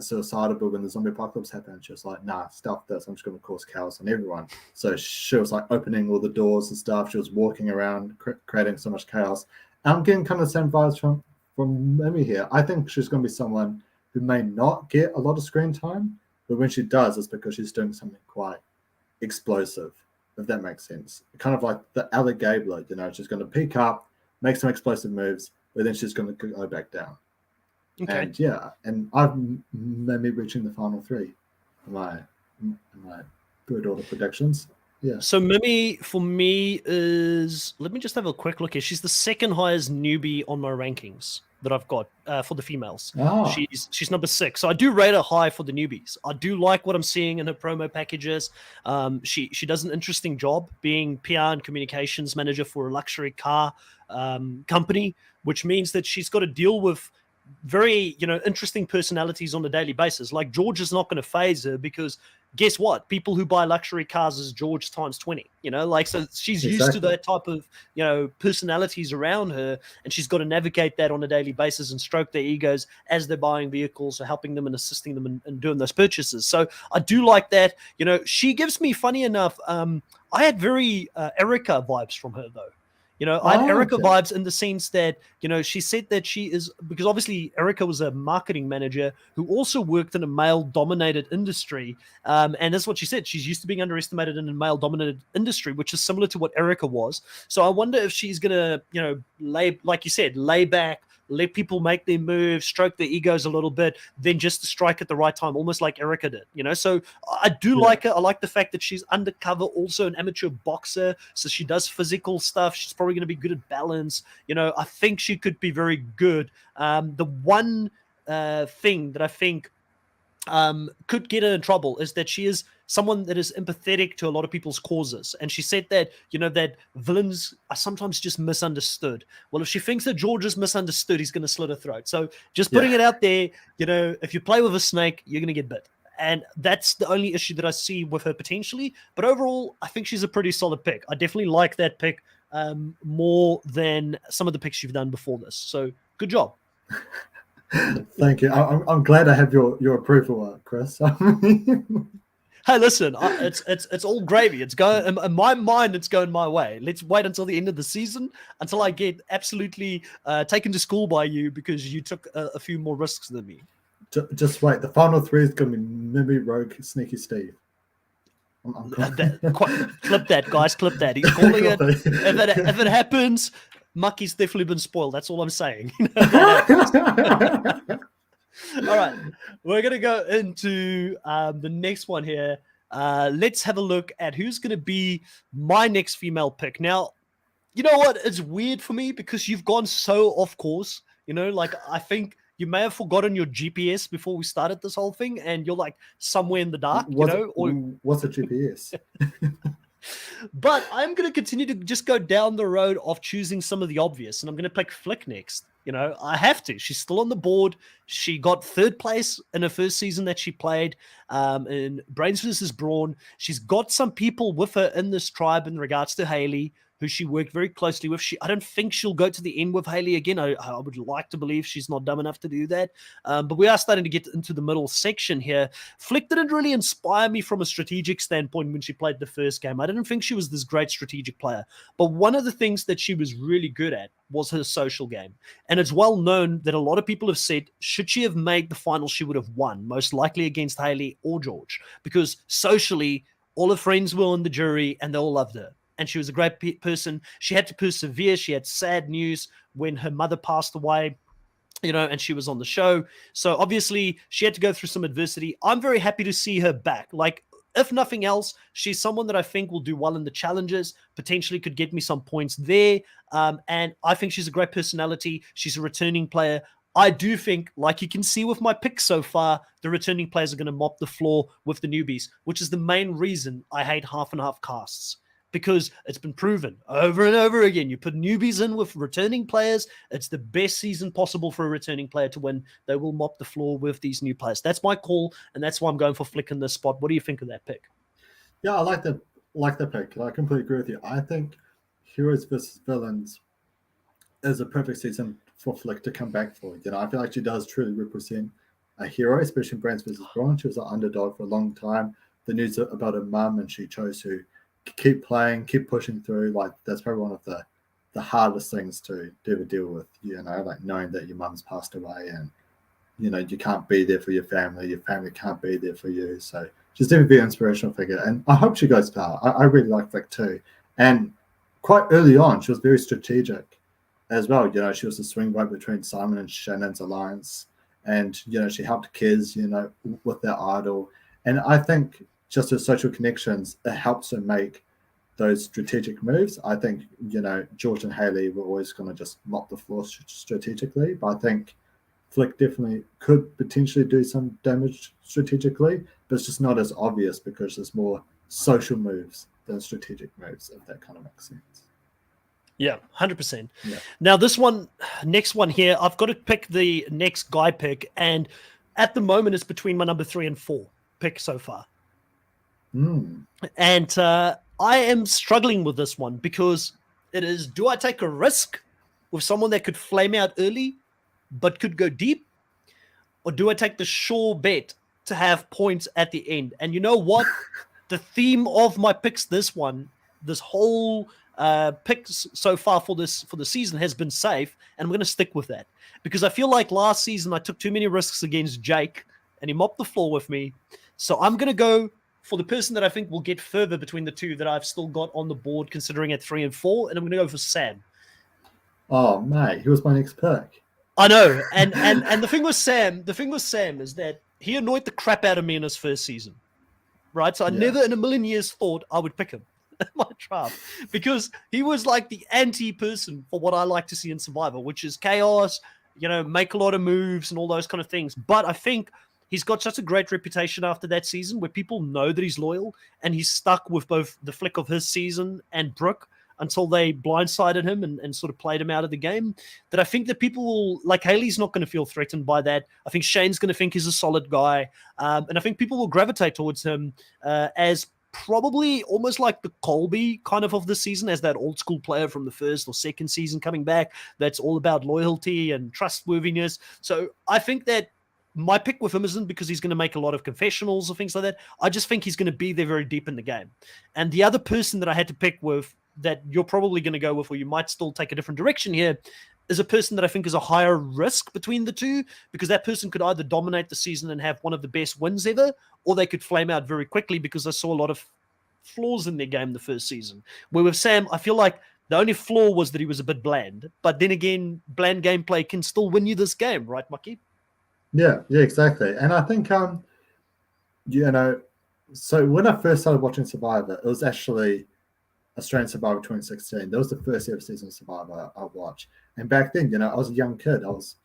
suicidal, but when the zombie apocalypse happened, she was like, nah, stuff this, I'm just going to cause chaos on everyone. So she was opening all the doors and stuff. She was walking around, creating so much chaos. And I'm getting kind of the same vibes from Mimi here. I think she's going to be someone who may not get a lot of screen time, but when she does, it's because she's doing something quite explosive, if that makes sense. Kind of like the Alec Gabler, she's going to peak up, make some explosive moves, but then she's going to go back down. Okay. And I've maybe reaching the final 3. Am I good order predictions? Yeah. So Mimi for me is, let me just have a quick look here. She's the 2nd highest newbie on my rankings that I've got for the females. Oh. She's number 6. So I do rate her high for the newbies. I do like what I'm seeing in her promo packages. She does an interesting job being PR and communications manager for a luxury car company, which means that she's got to deal with very, interesting personalities on a daily basis. Like George is not going to phase her, because guess what? People who buy luxury cars is George times 20, so she's used to that type of, personalities around her, and she's got to navigate that on a daily basis and stroke their egos as they're buying vehicles or helping them and assisting them in doing those purchases. So I do like that. She gives me, funny enough, I had very Erica vibes from her though. I had Erica vibes in the sense that, she said that she is, because obviously Erica was a marketing manager who also worked in a male-dominated industry. And that's what she said. She's used to being underestimated in a male-dominated industry, which is similar to what Erica was. So I wonder if she's going to, lay back, let people make their moves, stroke their egos a little bit, then just strike at the right time, almost like Erica did, you know? So I do like her. I like the fact that she's undercover, also an amateur boxer, so she does physical stuff. She's probably going to be good at balance. You know, I think she could be very good. The one thing that I think could get her in trouble is that she is someone that is empathetic to a lot of people's causes. And she said that, you know, that villains are sometimes just misunderstood. Well, if she thinks that George is misunderstood, he's going to slit her throat. So just putting it out there, you know, if you play with a snake, you're going to get bit. And that's the only issue that I see with her potentially. But overall, I think she's a pretty solid pick. I definitely like that pick more than some of the picks you've done before this. So good job. Thank you. I'm glad I have your approval, Chris. Hey, listen, it's all gravy. It's going in my mind. It's going my way. Let's wait until the end of the season until I get absolutely taken to school by you because you took a few more risks than me. Just wait. The final three is going to be Mimi, Rogue, Sneaky Steve. Clip that, guys. Clip that. He's calling it. If it happens, Mucky's definitely been spoiled. That's all I'm saying. All right, we're going to go into the next one here. Let's have a look at who's going to be my next female pick. Now, you know what? It's weird for me because you've gone so off course. You know, like I think you may have forgotten your GPS before we started this whole thing, and you're like somewhere in the dark. What's a GPS? But I'm going to continue to just go down the road of choosing some of the obvious, and I'm going to pick Flick next. You know, I have to. She's still on the board. She got third place in her first season that she played in Brains vs. Brawn. She's got some people with her in this tribe in regards to Haley, who she worked very closely with. I don't think she'll go to the end with Haley again. I would like to believe she's not dumb enough to do that. But we are starting to get into the middle section here. Flick didn't really inspire me from a strategic standpoint when she played the first game. I didn't think she was this great strategic player. But one of the things that she was really good at was her social game. And it's well known that a lot of people have said, should she have made the final, she would have won, most likely against Haley or George. Because socially, all her friends were on the jury and they all loved her. And she was a great person. She had to persevere. She had sad news when her mother passed away, you know, and she was on the show. So obviously she had to go through some adversity. I'm very happy to see her back. Like, if nothing else, she's someone that I think will do well in the challenges, potentially could get me some points there. And I think she's a great personality. She's a returning player. I do think, like you can see with my picks so far, the returning players are going to mop the floor with the newbies, which is the main reason I hate half and half casts. Because it's been proven over and over again. You put newbies in with returning players, it's the best season possible for a returning player to win. They will mop the floor with these new players. That's my call, and that's why I'm going for Flick in this spot. What do you think of that pick? Yeah, I like the pick. I completely agree with you. I think Heroes vs. Villains is a perfect season for Flick to come back for. You know, I feel like she does truly represent a hero, especially in Brains vs. Brawn. She was an underdog for a long time. The news about her mum, and she chose to keep playing, keep pushing through. Like, that's probably one of the hardest things to ever deal with, you know, like knowing that your mum's passed away and, you know, you can't be there for your family can't be there for you. So she's definitely an inspirational figure, and I hope she goes far. I really like Vic too. And quite early on, she was very strategic as well. You know, she was the swing vote between Simon and Shannon's alliance, and, you know, she helped kids, you know, with their idol. And I think just her social connections, it helps her make those strategic moves. I think, you know, George and Haley were always going to just mop the floor strategically, but I think Flick definitely could potentially do some damage strategically, but it's just not as obvious because there's more social moves than strategic moves, if that kind of makes sense. Yeah, 100%. Yeah. Now, next one here, I've got to pick the next guy pick, and at the moment it's between my number 3 and 4 pick so far. And I am struggling with this one because it is, do I take a risk with someone that could flame out early but could go deep? Or do I take the sure bet to have points at the end? And you know what? The theme of my picks this whole picks so far for the season has been safe, and I'm going to stick with that. Because I feel like last season I took too many risks against Jake, and he mopped the floor with me. So I'm going to go for the person that I think will get further between the two that I've still got on the board, considering at 3 and 4, and I'm going to go for Sam. Oh, mate, he was my next pick. I know, and the thing with Sam is that he annoyed the crap out of me in his first season, right? So I never in a million years thought I would pick him in my draft because he was like the anti-person for what I like to see in Survivor, which is chaos, make a lot of moves and all those kind of things. But I think he's got such a great reputation after that season where people know that he's loyal, and he's stuck with both the flick of his season and Brooke until they blindsided him and sort of played him out of the game, that I think that people will, like Haley's not going to feel threatened by that. I think Shane's going to think he's a solid guy. And I think people will gravitate towards him as probably almost like the Colby kind of the season, as that old school player from the first or second season coming back. That's all about loyalty and trustworthiness. So I think that my pick with him isn't because he's going to make a lot of confessionals or things like that. I just think he's going to be there very deep in the game. And the other person that I had to pick with that you're probably going to go with, or you might still take a different direction here, is a person that I think is a higher risk between the two, because that person could either dominate the season and have one of the best wins ever, or they could flame out very quickly, because I saw a lot of flaws in their game the first season. Where with Sam, I feel like the only flaw was that he was a bit bland. But then again, bland gameplay can still win you this game, right, Mucky? Yeah, exactly. And I think, so when I first started watching Survivor, it was actually Australian Survivor 2016. That was the first ever season of Survivor I watched. And back then, I was a young kid. I was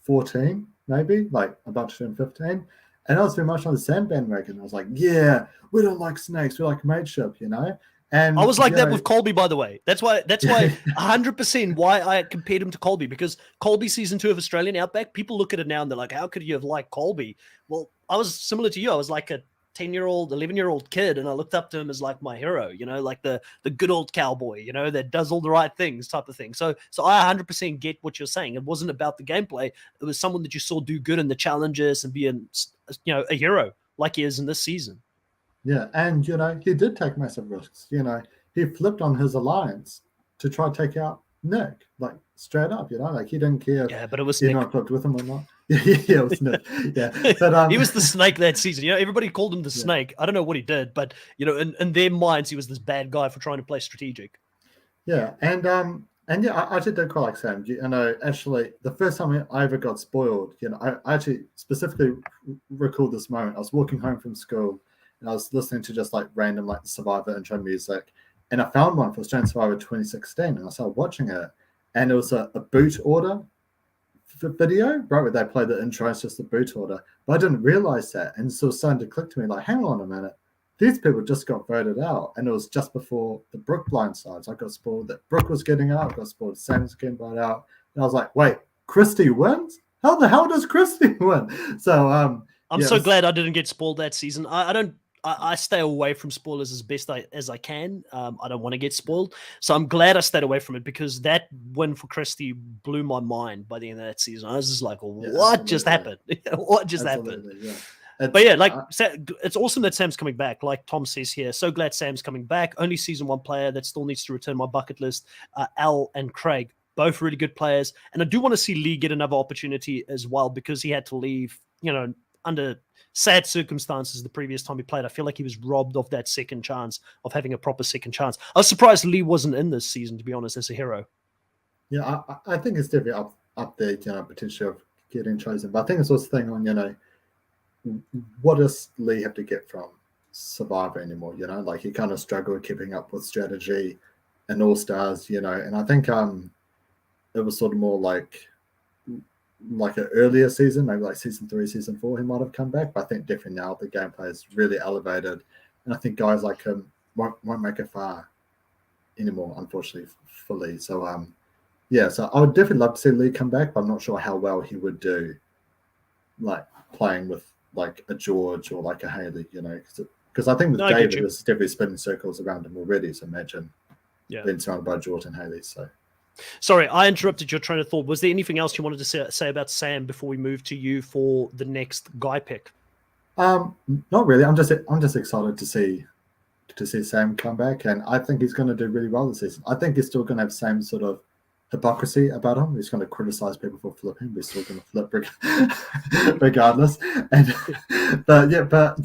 14, maybe, like about to turn 15. And I was very much on the Sam bandwagon. I was like, yeah, we don't like snakes. We like mateship, And I was like that with Colby, by the way. That's why 100% why I compared him to Colby, because Colby season 2 of Australian Outback, people look at it now and they're like, how could you have liked Colby? Well, I was similar to you. I was like a 10-year-old, 11-year-old kid, and I looked up to him as like my hero, like the good old cowboy, that does all the right things type of thing. So I 100% get what you're saying. It wasn't about the gameplay. It was someone that you saw do good in the challenges and be a hero like he is in this season. Yeah, and he did take massive risks. He flipped on his alliance to try to take out Nick, like straight up. Like he didn't care. Yeah, but it was Nick. Nick. Talked with him or not. Yeah, it was Nick. Yeah, but he was the snake that season. Everybody called him the snake. I don't know what he did, but in their minds, he was this bad guy for trying to play strategic. Yeah, and yeah, I actually did quite like Sam. Actually, the first time I ever got spoiled, I actually specifically recalled this moment. I was walking home from school, and I was listening to just like random like Survivor intro music, and I found one for Australian Survivor 2016, and I started watching it, and it was a boot order video, right, where they play the intro. It's just the boot order, but I didn't realize that, and so it was starting to click to me like, hang on a minute, these people just got voted out, and it was just before the Brooke blindsides. I got spoiled that Brooke was getting out, I got spoiled Sam was getting voted out, and I was like, wait, Christy wins? How the hell does Christy win? So I'm so glad I didn't get spoiled that season. I stay away from spoilers as best as I can. I don't want to get spoiled. So I'm glad I stayed away from it, because that win for Christie blew my mind by the end of that season. I was just like, what just happened? What just happened? Yeah. But yeah, it's awesome that Sam's coming back. Like Tom says here, so glad Sam's coming back. Only season 1 player that still needs to return my bucket list. Al and Craig, both really good players. And I do want to see Lee get another opportunity as well, because he had to leave, under sad circumstances the previous time he played. I feel like he was robbed of that second chance, of having a proper second chance. I was surprised Lee wasn't in this season, to be honest, as a hero. Yeah, I think it's definitely up there, potential of getting chosen. But I think it's also the thing on, what does Lee have to get from Survivor anymore? Like he kind of struggled keeping up with strategy and All Stars, and I think it was sort of more like an earlier season, maybe like season 3, season 4, he might have come back. But I think definitely now the gameplay is really elevated, and I think guys like him won't make it far anymore, unfortunately, for Lee. So so I would definitely love to see Lee come back, but I'm not sure how well he would do, like playing with like a George or like a Haley, because I think with David, there's definitely spinning circles around him already. So imagine being surrounded by George and Haley. So. Sorry, I interrupted your train of thought. Was there anything else you wanted to say about Sam before we move to you for the next guy pick? Not really. I'm just excited to see Sam come back, and I think he's going to do really well this season. I think he's still going to have the same sort of hypocrisy about him. He's going to criticize people for flipping, but he's still going to flip regardless. And but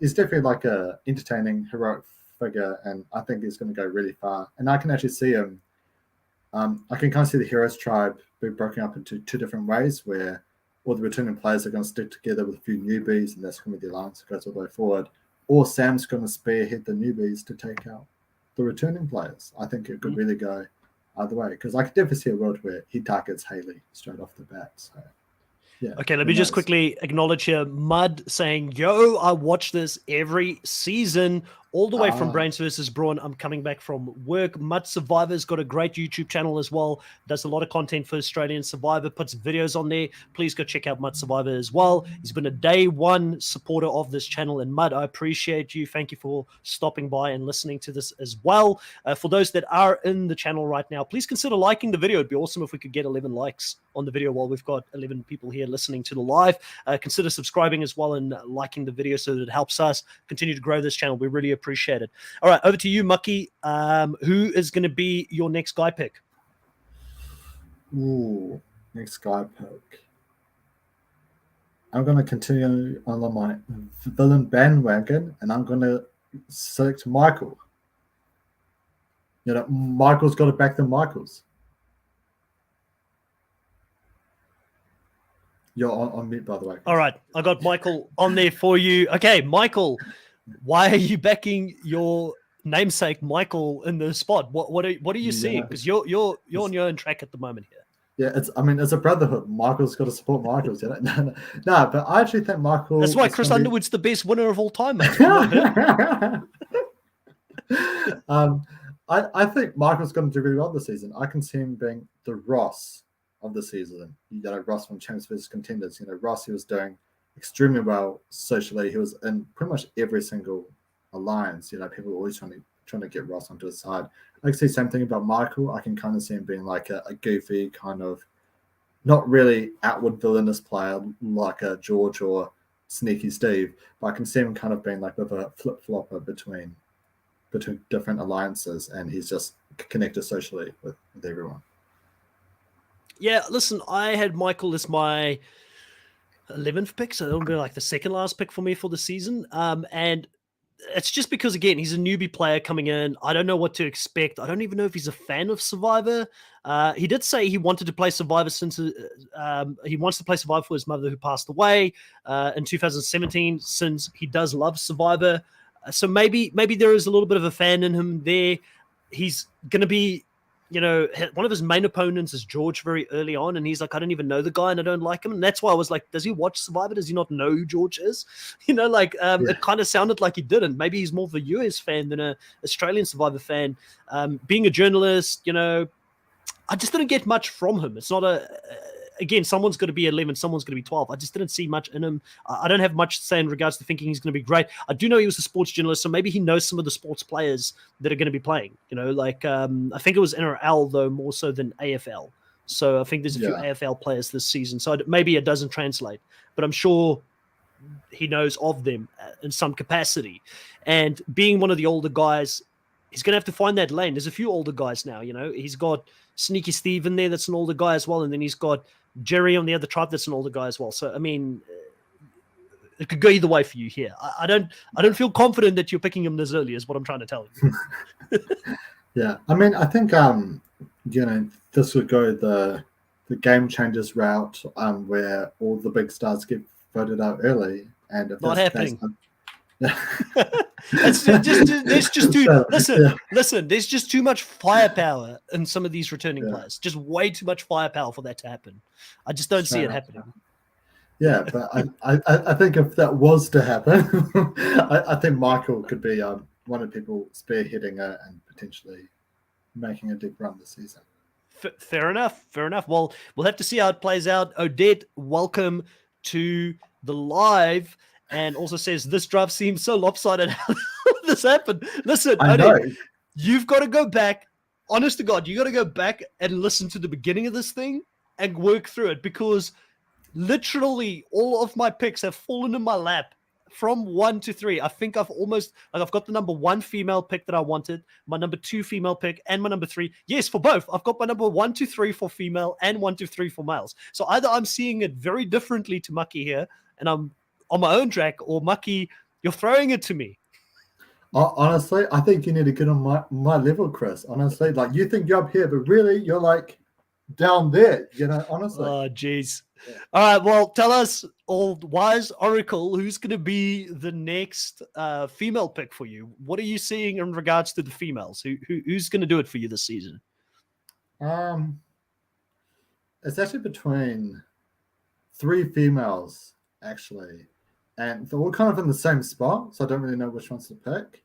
he's definitely like a entertaining, heroic figure, and I think he's going to go really far. And I can actually see him I can kind of see the Heroes tribe being broken up into two different ways, where all the returning players are going to stick together with a few newbies, and that's going to be the alliance that goes all the way forward. Or Sam's going to spearhead the newbies to take out the returning players. I think it could really go either way, because I could definitely see a world where he targets Haley straight off the bat. So, yeah. Okay, let me just quickly acknowledge here. Mud saying, yo, I watch this every season, all the way from Brains versus Brawn. I'm coming back from work. Mud Survivor's got a great YouTube channel as well. Does a lot of content for Australian Survivor, puts videos on there. Please go check out Mud Survivor as well. He's been a day one supporter of this channel. And Mud, I appreciate you. Thank you for stopping by and listening to this as well. For those that are in the channel right now, please consider liking the video. It'd be awesome if we could get 11 likes on the video while we've got 11 people here listening to the live. Consider subscribing as well and liking the video so that it helps us continue to grow this channel. We really appreciate it. All right, over to you, Mucky. Who is going to be your next guy pick? Ooh, next guy pick. I'm going to continue on my villain bandwagon, and I'm going to select Michael. You know, Michael's got to back the Michaels. You're on mute, by the way. All right, I got Michael on there for you. Okay, Michael, why are you backing your namesake Michael in the spot? What are you seeing? Because you're on your own track at the moment here. Yeah, it's a brotherhood. Michael's got to support Michael's. You know? No, but I actually think Michael. That's why Chris Underwood's the best winner of all time, mate. I think Michael's going to do really well this season. I can see him being the Ross of the season. You know, Ross from Champions vs Contenders. You know, Ross, he was doing extremely well socially. He was in pretty much every single alliance. You know, people were always trying to get Ross onto his side. I can see the same thing about Michael. I can kind of see him being like a goofy kind of, not really outward villainous player like a George or Sneaky Steve, but I can see him kind of being like with a flip-flopper between different alliances, and he's just connected socially with everyone. Yeah, listen, I had Michael as my 11th pick, so it'll be like the second last pick for me for the season. And it's just because, again, he's a newbie player coming in. I don't know what to expect. I don't even know if he's a fan of Survivor. He did say he wanted to play Survivor since he wants to play Survivor for his mother who passed away in 2017, since he does love Survivor. So maybe there is a little bit of a fan in him there. He's going to be, you know, one of his main opponents is George very early on, and he's like, I don't even know the guy and I don't like him. And that's why I was like, does he watch Survivor? Does he not know who George is? You know, like It kind of sounded like he didn't. Maybe he's more of a US fan than a Australian Survivor fan. Being a journalist, you know, I just didn't get much from him. It's not again, someone's going to be 11, someone's going to be 12. I just didn't see much in him. I don't have much to say in regards to thinking he's going to be great. I do know he was a sports journalist, so maybe he knows some of the sports players that are going to be playing. You know, like I think it was NRL, though, more so than AFL. So I think there's a few AFL players this season. So maybe it doesn't translate, but I'm sure he knows of them in some capacity. And being one of the older guys, he's going to have to find that lane. There's a few older guys now, you know. He's got Sneaky Steve in there that's an older guy as well, and then he's got Jerry on the other tribe that's an older guy as well. So I mean, it could go either way for you here. I don't feel confident that you're picking him this early is what I'm trying to tell you. Yeah, I mean, I think you know, this would go the game changers route, where all the big stars get voted out early, and if not that's happening. There's just too listen. There's just too much firepower in some of these returning players. Just way too much firepower for that to happen. I just don't see it happening. Yeah, but I think if that was to happen, I think Michael could be one of the people spearheading it and potentially making a deep run this season. Fair enough. Well, we'll have to see how it plays out. Odette, welcome to the live. And also says, this draft seems so lopsided. How did this happened? Listen, Odette, you've got to go back. Honest to God, you got to go back and listen to the beginning of this thing and work through it, because literally all of my picks have fallen in my lap from 1 to 3. I think I've got the number 1 female pick that I wanted, my number 2 female pick, and my number 3. Yes, for both. I've got my number 1 to 3 for female and 1 to 3 for males. So either I'm seeing it very differently to Mucky here, and I'm on my own track, or Mucky, you're throwing it to me. Honestly, I think you need to get on my level, Chris. Honestly, like you think you're up here, but really you're like down there. Honestly. Oh, jeez. Yeah. All right. Well, tell us, old wise oracle, who's going to be the next female pick for you? What are you seeing in regards to the females? Who's going to do it for you this season? It's actually between 3 females, actually, and they're all kind of in the same spot, so I don't really know which ones to pick.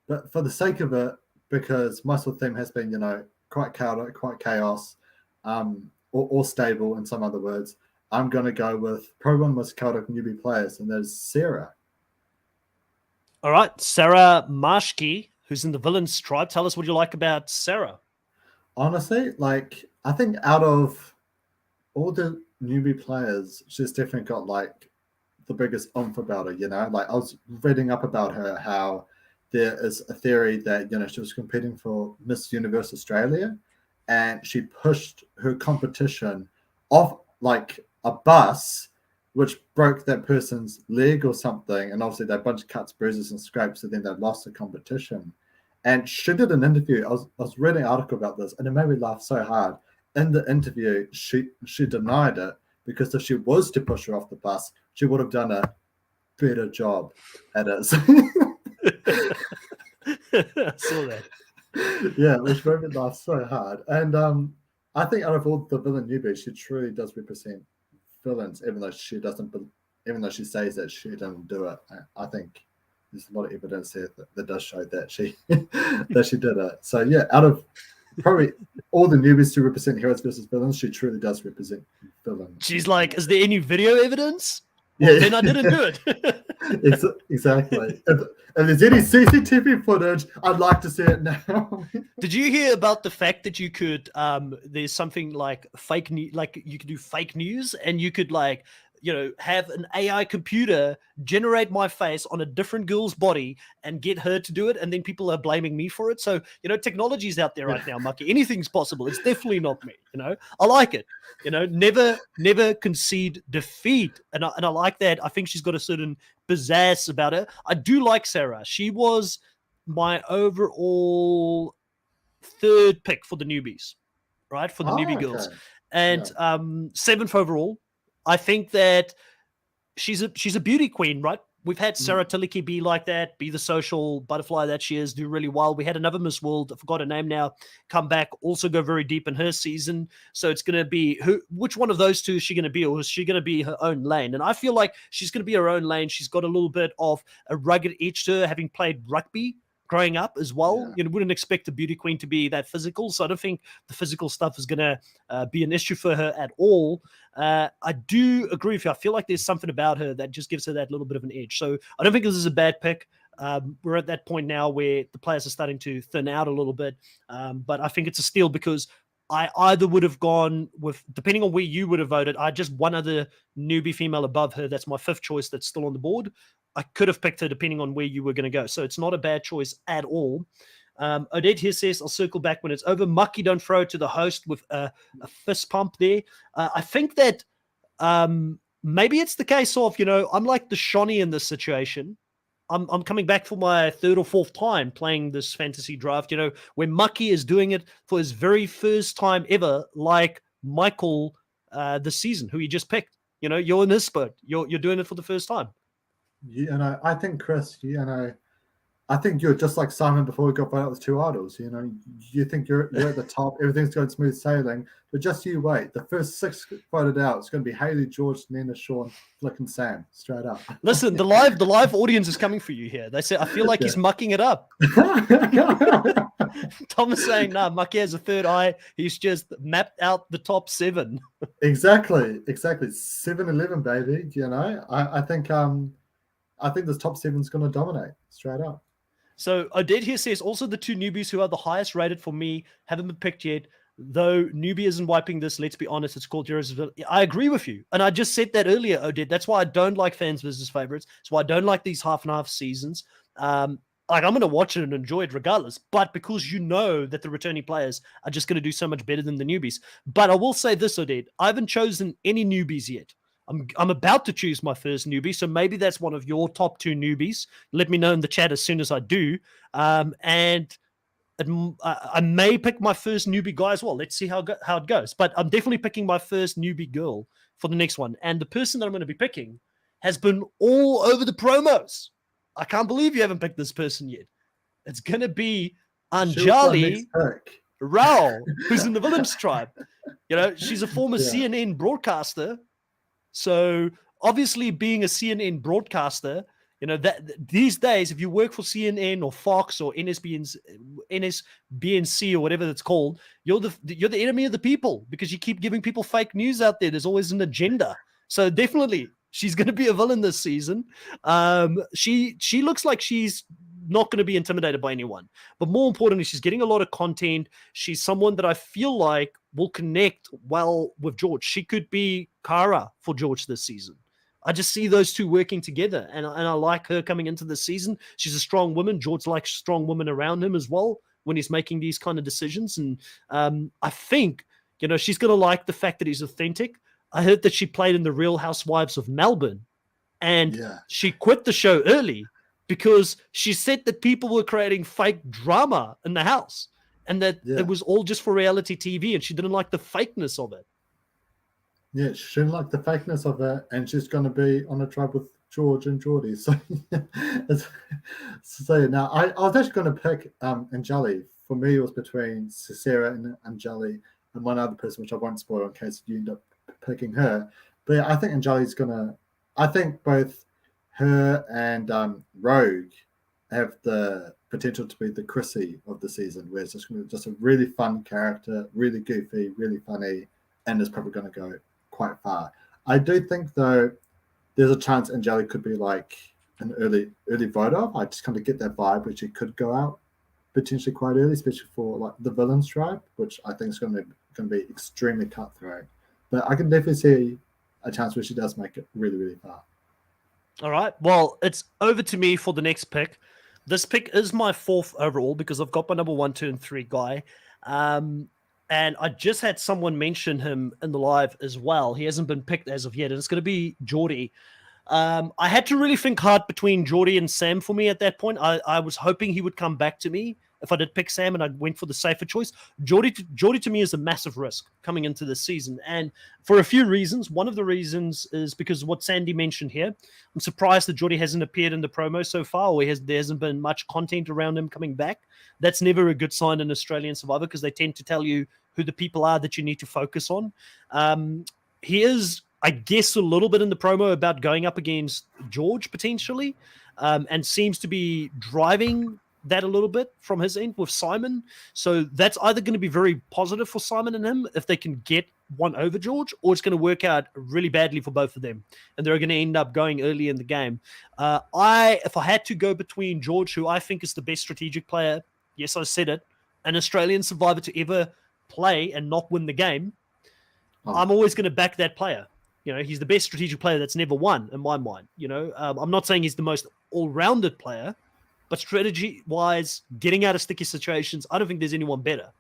But for the sake of it, because most of the theme has been, quite chaotic, quite chaos, or stable in some other words, I'm going to go with probably one of the most chaotic newbie players, and there's Sarah. All right. Sarah Marshke, who's in the villains tribe. Tell us what you like about Sarah. Honestly, like, I think out of all the newbie players, she's definitely got, like, the biggest oomph about her, Like, I was reading up about her, how there is a theory that, she was competing for Miss Universe Australia, and she pushed her competition off, like, a bus, which broke that person's leg or something, and obviously they had a bunch of cuts, bruises, and scrapes, and then they lost the competition. And she did an interview. I was reading an article about this, and it made me laugh so hard. In the interview, she denied it, because if she was to push her off the bus, she would have done a better job at it. I saw that. Yeah, which made me laugh so hard. And I think out of all the villain newbies, she truly does represent villains, even though she says that she didn't do it. I think there's a lot of evidence here that does show that she that she did it. So yeah, out of probably all the newbies to represent heroes versus villains, she truly does represent villains. She's like, is there any video evidence? Well, Yeah, then I didn't do it. Exactly. If there's any CCTV footage, I'd like to see it now. Did you hear about the fact that you could there's something like fake news, like you could do fake news, and you could have an AI computer generate my face on a different girl's body and get her to do it, and then people are blaming me for it. So technology's out there right now, Mucky. Anything's possible. It's definitely not me. I like it. Never concede defeat, and I like that. I think she's got a certain pizzazz about her. I do like Sarah. She was my overall third pick for the newbies, right? For the newbie girls, and 7th overall. I think that she's a beauty queen, right? We've had Sarah Tillicki be like that, be the social butterfly that she is, do really well. We had another Miss World, I forgot her name now, come back, also go very deep in her season. So it's going to be which one of those two is she going to be, or is she going to be her own lane? And I feel like she's going to be her own lane. She's got a little bit of a rugged edge to her, having played rugby growing up as well. Yeah. Wouldn't expect a beauty queen to be that physical. So I don't think the physical stuff is going to be an issue for her at all. I do agree with you. I feel like there's something about her that just gives her that little bit of an edge. So I don't think this is a bad pick. We're at that point now where the players are starting to thin out a little bit. But I think it's a steal, because I either would have gone with, depending on where you would have voted, I just one other newbie female above her. That's my 5th choice that's still on the board. I could have picked her depending on where you were going to go. So it's not a bad choice at all. Odette here says, I'll circle back when it's over. Mucky, don't throw it to the host with a fist pump there. I think that maybe it's the case of, I'm like the Shawnee in this situation. I'm coming back for my 3rd or 4th time playing this fantasy draft, where Mucky is doing it for his very first time ever, like Michael this season, who he just picked. You're in his spot. You're doing it for the first time. I think, Chris, I think you're just like Simon before we got voted out with 2 idols. You think you're at the top, everything's going smooth sailing, but just you wait. The first 6 voted out, it's going to be Haley, George, Nina, Sean, Flick, and Sam, straight up. Listen, the live audience is coming for you here. They say, I feel like he's mucking it up. Tom is saying, nah, Mucky has a third eye. He's just mapped out the top 7. Exactly. 7-11, baby. I think this top 7 is going to dominate straight up. So Odette here says, also the 2 newbies who are the highest rated for me haven't been picked yet. Though Newbie isn't wiping this, let's be honest, it's called Heroes. I agree with you. And I just said that earlier, Odette. That's why I don't like fans versus favorites. That's why I don't like these half and half seasons. I'm going to watch it and enjoy it regardless. But because that the returnee players are just going to do so much better than the newbies. But I will say this, Odette. I haven't chosen any newbies yet. I'm about to choose my first newbie, so maybe that's one of your top 2 newbies. Let me know in the chat as soon as I do. And I may pick my first newbie guy as well. Let's see how it goes. But I'm definitely picking my first newbie girl for the next one. And the person that I'm going to be picking has been all over the promos. I can't believe you haven't picked this person yet. It's going to be Anjali Rao, who's in the Villains tribe. She's a former CNN broadcaster. So obviously being a CNN broadcaster, that these days, if you work for CNN or Fox or NSBNC or whatever it's called, you're the enemy of the people because you keep giving people fake news out there. There's always an agenda. So definitely she's going to be a villain this season. She looks like she's not going to be intimidated by anyone. But more importantly, she's getting a lot of content. She's someone that I feel like will connect well with George. She could be Kara for George this season. I just see those two working together, and I like her coming into the season. She's a strong woman. George likes strong women around him as well when he's making these kind of decisions. And I think, she's going to like the fact that he's authentic. I heard that she played in the Real Housewives of Melbourne, and she quit the show early because she said that people were creating fake drama in the house and that it was all just for reality TV, and she didn't like the fakeness of it. Yeah, she didn't like the fakeness of it, and she's going to be on a tribe with George and Geordie. So now I was actually going to pick Anjali. For me, it was between Sarah and Anjali and one other person, which I won't spoil in case you end up picking her. But I think Anjali's going to, I think both her and Rogue have the potential to be the Chrissy of the season, where it's just a really fun character, really goofy, really funny, and is probably going to go quite far. I do think, though, there's a chance Anjali could be like an early voter. I just kind of get that vibe where she could go out potentially quite early, especially for like the Villains tribe, which I think is going to be extremely cutthroat. But I can definitely see a chance where she does make it really, really far. All right. Well, it's over to me for the next pick. This pick is my 4th overall because I've got my number 1, 2, and 3 guy. And I just had someone mention him in the live as well. He hasn't been picked as of yet, and it's going to be Geordie. I had to really think hard between Geordie and Sam for me at that point. I was hoping he would come back to me if I did pick Sam and I went for the safer choice. Geordie to me is a massive risk coming into this season, and for a few reasons. One of the reasons is because of what Sandy mentioned here. I'm surprised that Geordie hasn't appeared in the promo so far, or there hasn't been much content around him coming back. That's never a good sign in Australian Survivor because they tend to tell you who the people are that you need to focus on. He is, I guess, a little bit in the promo about going up against George potentially, and seems to be driving that a little bit from his end with Simon. So that's either going to be very positive for Simon and him if they can get one over George, or it's going to work out really badly for both of them, and they're going to end up going early in the game. If I had to go between George, who I think is the best strategic player, yes, I said it, an Australian Survivor to ever play and not win the game, I'm always going to back that player. He's the best strategic player that's never won in my mind. I'm not saying he's the most all-rounded player, but strategy-wise, getting out of sticky situations, I don't think there's anyone better.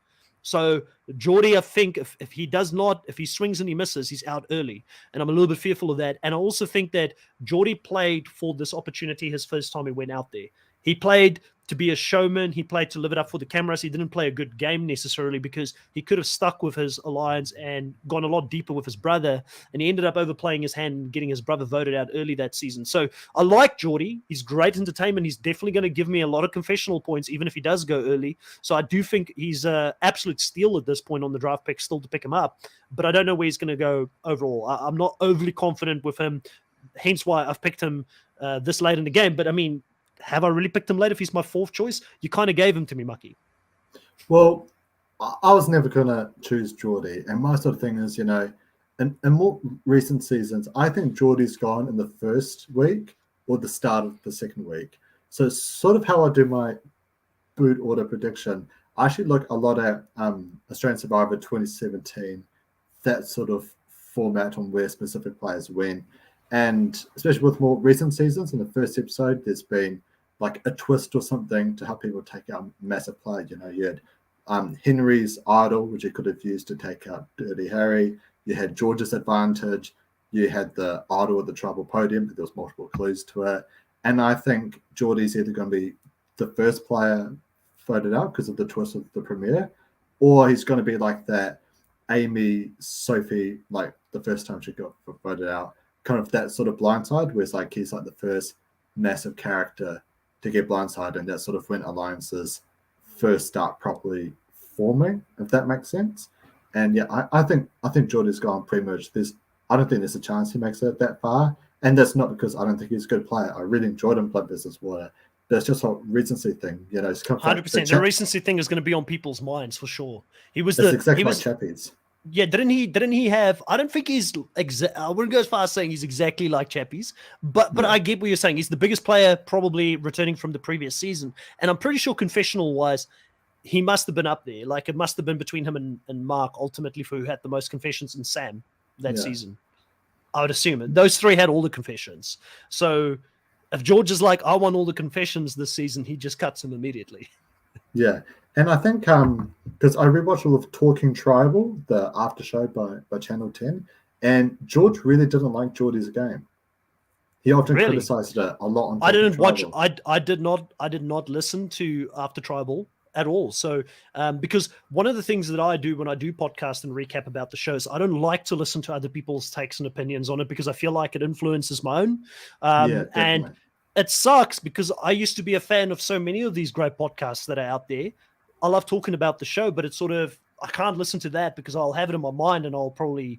So Geordie, I think if he swings and he misses, he's out early. And I'm a little bit fearful of that. And I also think that Geordie played for this opportunity his first time he went out there. He played to be a showman. He played to live it up for the cameras. He didn't play a good game necessarily because he could have stuck with his alliance and gone a lot deeper with his brother. And he ended up overplaying his hand and getting his brother voted out early that season. So I like Geordie. He's great entertainment. He's definitely going to give me a lot of confessional points, even if he does go early. So I do think he's an absolute steal at this point on the draft pick, still to pick him up. But I don't know where he's going to go overall. I'm not overly confident with him, hence why I've picked him this late in the game. But I mean, have I really picked him late if he's my 4th choice? You kind of gave him to me, Mucky. Well, I was never going to choose Geordie. And my sort of thing is, in more recent seasons, I think Geordie's gone in the first week or the start of the second week. So it's sort of how I do my boot order prediction. I actually look a lot at Australian Survivor 2017, that sort of format on where specific players win. And especially with more recent seasons, in the first episode, there's been like a twist or something to help people take out massive play. You had Henry's idol, which he could have used to take out Dirty Harry. You had George's advantage. you had the idol of the tribal podium, but there was multiple clues to it. And I think Geordie's either going to be the first player voted out because of the twist of the premiere, or he's going to be like that Amy, Sophie, like the first time she got voted out, kind of that sort of blindside, where it's like he's like the first massive character to get blindsided, and that's sort of when alliances first start properly forming, if that makes sense. And yeah, I think Geordie's gone pretty much. I don't think there's a chance he makes it that far, and that's not because I don't think he's a good player. I really enjoyed him play Business Water. That's just a recency thing, you know. It's 100%. The recency thing is going to be on people's minds for sure. He was exactly like Chappies. Yeah, didn't he have? I don't think he's I wouldn't go as far as saying he's exactly like Chappies, but I get what you're saying. He's the biggest player probably returning from the previous season, and I'm pretty sure confessional wise, he must have been up there. Like it must have been between him and Mark ultimately for who had the most confessions, and Sam that season. I would assume it. Those three had all the confessions. So if George is like, I want all the confessions this season, he just cuts him immediately. Yeah. And I think because I rewatched all of Talking Tribal, the after show by Channel 10, and George really didn't like Geordie's game. He often criticized it a lot on I didn't Tribal. watch I did not listen to After Tribal at all. So because one of the things that I do when I do podcast and recap about the shows, I don't like to listen to other people's takes and opinions on it because I feel like it influences my own. And it sucks because I used to be a fan of so many of these great podcasts that are out there. I love talking about the show, but it's sort of, I can't listen to that because I'll have it in my mind and I'll probably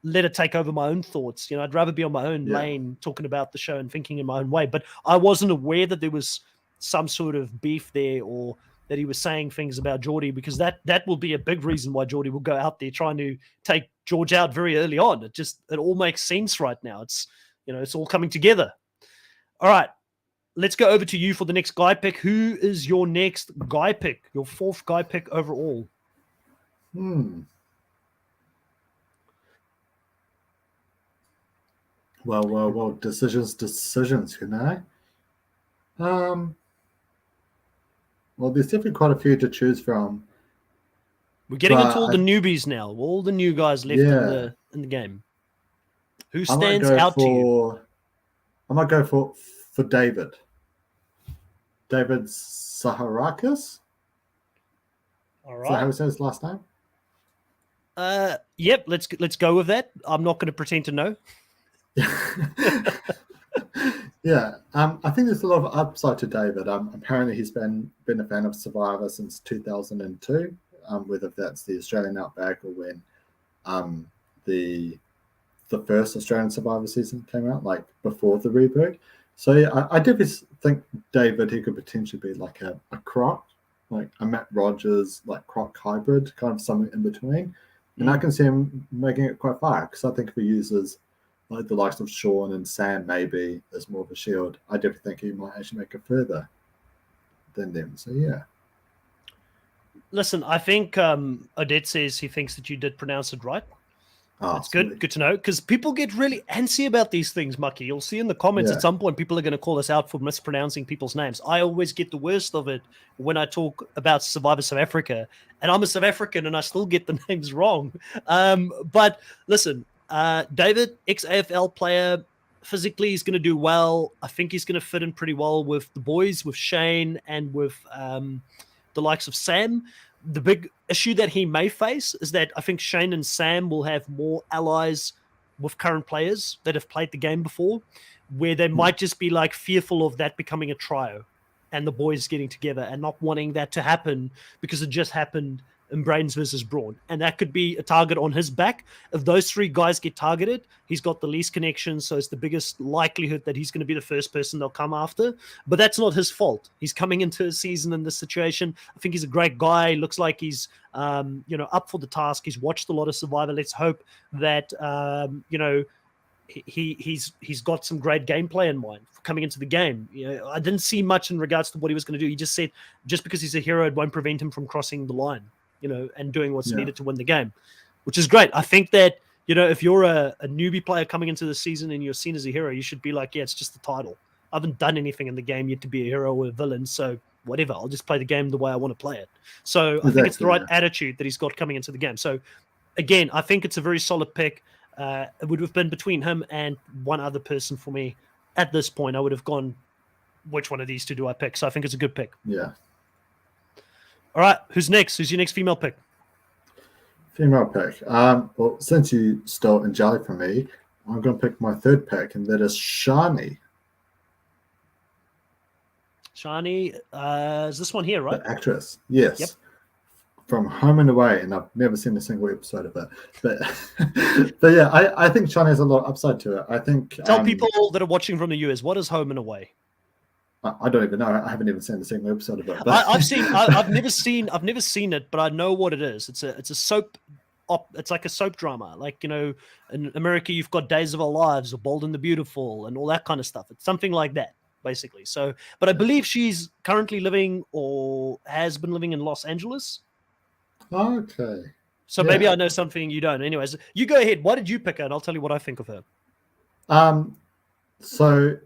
let it take over my own thoughts. You know, I'd rather be on my own lane talking about the show and thinking in my own way. But I wasn't aware that there was some sort of beef there or that he was saying things about Geordie, because that will be a big reason why Geordie will go out there trying to take George out very early on. It all makes sense right now. It's, you know, it's all coming together. All right, let's go over to you for the next guy pick. Who is your next guy pick? Your fourth guy pick overall? Well, decisions, you know? Well, there's definitely quite a few to choose from. We're getting into all the newbies now. All the new guys left in the game. Who stands out to you? I might go for David. David Saharakis. All right. Is that how he says his last name? Yep. Let's go with that. I'm not going to pretend to know. Yeah, I think there's a lot of upside to David. Apparently, he's been a fan of Survivor since 2002, whether that's the Australian Outback or when the first Australian Survivor season came out, like before the reboot. So yeah, I definitely think David, he could potentially be like a Croc, like a Matt Rogers, like Croc hybrid, kind of something in between. And I can see him making it quite far because I think if he uses like the likes of Sean and Sam maybe as more of a shield, I definitely think he might actually make it further than them. So yeah. Listen, I think Odette says he thinks that you did pronounce it right. That's good. Good to know, because people get really antsy about these things, Mucky. You'll see in the comments at some point people are going to call us out for mispronouncing people's names. I always get the worst of it when I talk about Survivor South Africa, and I'm a South African and I still get the names wrong. But listen, David, ex-AFL player, physically he's going to do well. I think he's going to fit in pretty well with the boys, with Shane and with the likes of Sam. The big issue that he may face is that I think Shane and Sam will have more allies with current players that have played the game before, where they might just be like fearful of that becoming a trio and the boys getting together and not wanting that to happen because it just happened in Brains versus Brawn. And that could be a target on his back. If those three guys get targeted, he's got the least connections, so it's the biggest likelihood that he's going to be the first person they'll come after. But that's not his fault. He's coming into a season in this situation. I think he's a great guy. Looks like he's up for the task. He's watched a lot of Survivor. Let's hope that he's got some great gameplay in mind for coming into the game. I didn't see much in regards to what he was going to do. He just said just because he's a hero, it won't prevent him from crossing the line, and doing what's needed to win the game, which is great. I think that, if you're a newbie player coming into the season and you're seen as a hero, you should be like, yeah, it's just the title. I haven't done anything in the game yet to be a hero or a villain, so whatever. I'll just play the game the way I want to play it. So I think it's the right attitude that he's got coming into the game. So again, I think it's a very solid pick. It would have been between him and one other person for me. At this point, I would have gone, which one of these two do I pick? So I think it's a good pick. Yeah. All right, who's next? Who's your next female pick? Female pick. Well, since you stole Anjali from me, I'm going to pick my third pick, and that is Shani. Shani, is this one here, right? The actress. Yes. Yep. From Home and Away, and I've never seen a single episode of it. But yeah, I think Shani has a lot of upside to it. I think Tell people that are watching from the US, what is Home and Away? I don't even know. I haven't even seen a single episode of it. But... I've never seen it, but I know what it is. It's a soap. It's like a soap drama. Like, you know, in America, you've got Days of Our Lives or Bold and the Beautiful and all that kind of stuff. It's something like that, basically. So, but I believe she's currently living or has been living in Los Angeles. Okay. So yeah. Maybe I know something you don't. Anyways, you go ahead. Why did you pick her? And I'll tell you what I think of her. So,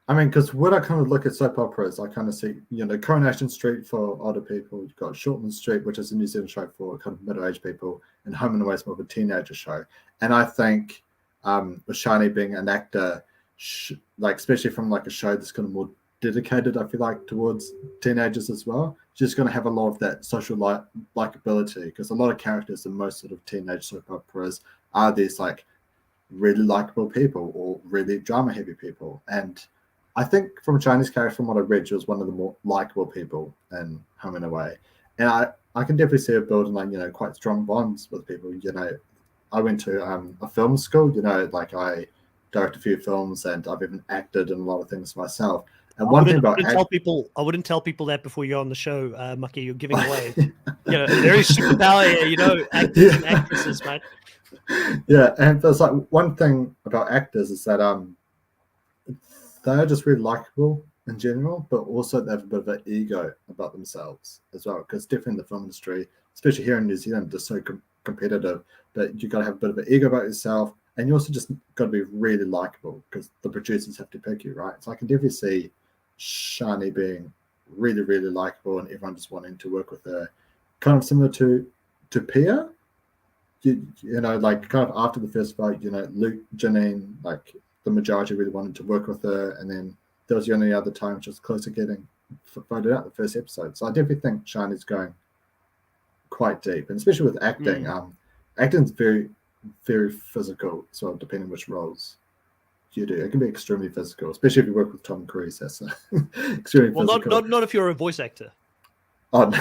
I mean, because when I kind of look at soap operas, I kind of see, you know, Coronation Street for older people. You've got Shortland Street, which is a New Zealand show for kind of middle-aged people, and Home and Away is more of a teenager show. And I think with Shani being an actor, like especially from like a show that's kind of more dedicated, I feel like, towards teenagers as well, she's going to have a lot of that social likability, because a lot of characters in most sort of teenage soap operas are these like really likable people or really drama heavy people. And I think from Shani's character, from what I read, she was one of the more likable people in Home and Away. And I can definitely see her building like, you know, quite strong bonds with people. You know, I went to a film school, you know, like I directed a few films and I've even acted in a lot of things myself. And one thing about I wouldn't tell people that before you're on the show, Mucky. You're giving away, you know, very superpower here. You know, actors and actresses, mate. Yeah, and there's like one thing about actors is that they're just really likable in general, but also they have a bit of an ego about themselves as well. Because definitely in the film industry, especially here in New Zealand, they're so competitive that you got to have a bit of an ego about yourself, and you also just got to be really likable because the producers have to pick you, right? So I can definitely see Shani being really, really likable and everyone just wanting to work with her. Kind of similar to Pia. You know, like kind of after the first fight, you know, Luke, Janine, like the majority really wanted to work with her, and then there was the only other time which was close to getting voted out the first episode. So I definitely think Shani's going quite deep, and especially with acting. Acting's very, very physical as well, depending on which roles you do. It can be extremely physical, especially if you work with Tom Cruise. That's extremely physical. Well, not if you're a voice actor. Oh, no.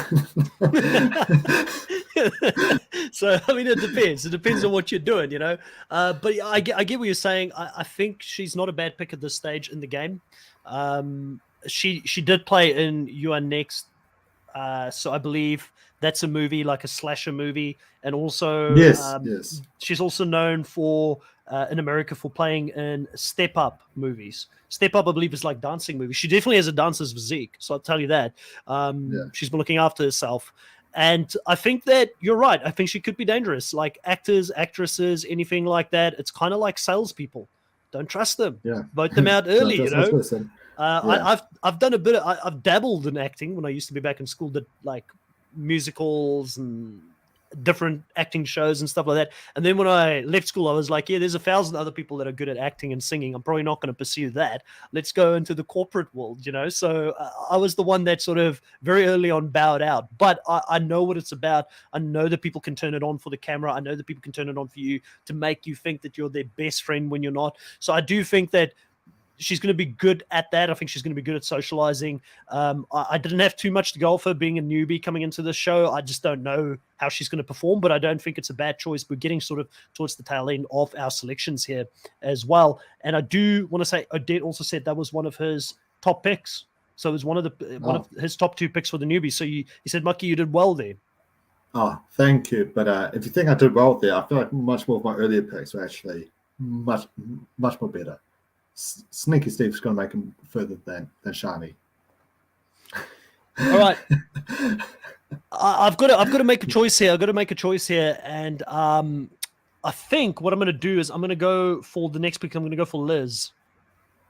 So I mean, it depends. It depends on what you're doing, you know. But I get what you're saying. I think she's not a bad pick at this stage in the game. She did play in You Are Next, so I believe that's a movie, like a slasher movie, and also yes. She's also known for in America for playing in Step Up movies. Step Up, I believe, is like dancing movies. She definitely has a dancer's physique, so I'll tell you that. She's been looking after herself. And I think that you're right. I think she could be dangerous. Like actors, actresses, anything like that. It's kind of like salespeople. Don't trust them. Yeah. Vote them out early, you know. I've done a bit of, I've dabbled in acting when I used to be back in school, did like musicals and different acting shows and stuff like that. And then when I left school, I was like, yeah, there's 1,000 other people that are good at acting and singing. I'm probably not going to pursue that. Let's go into the corporate world, you know? So I was the one that sort of very early on bowed out, but I know what it's about. I know that people can turn it on for the camera. I know that people can turn it on for you to make you think that you're their best friend when you're not. So I do think that she's going to be good at that. I think she's going to be good at socializing. I didn't have too much to go for being a newbie coming into the show. I just don't know how she's going to perform, but I don't think it's a bad choice. We're getting sort of towards the tail end of our selections here as well. And I do want to say, Odette also said that was one of his top picks. So it was one of his top 2 picks for the newbie. So he said, Mucky, you did well there. Oh, thank you. But if you think I did well there, I feel like much more of my earlier picks were actually much more better. Sneaky Steve's going to make him further than Shani. All right, I've got to make a choice here. And I think what I'm going to do is I'm going to go for the next pick. I'm going to go for Liz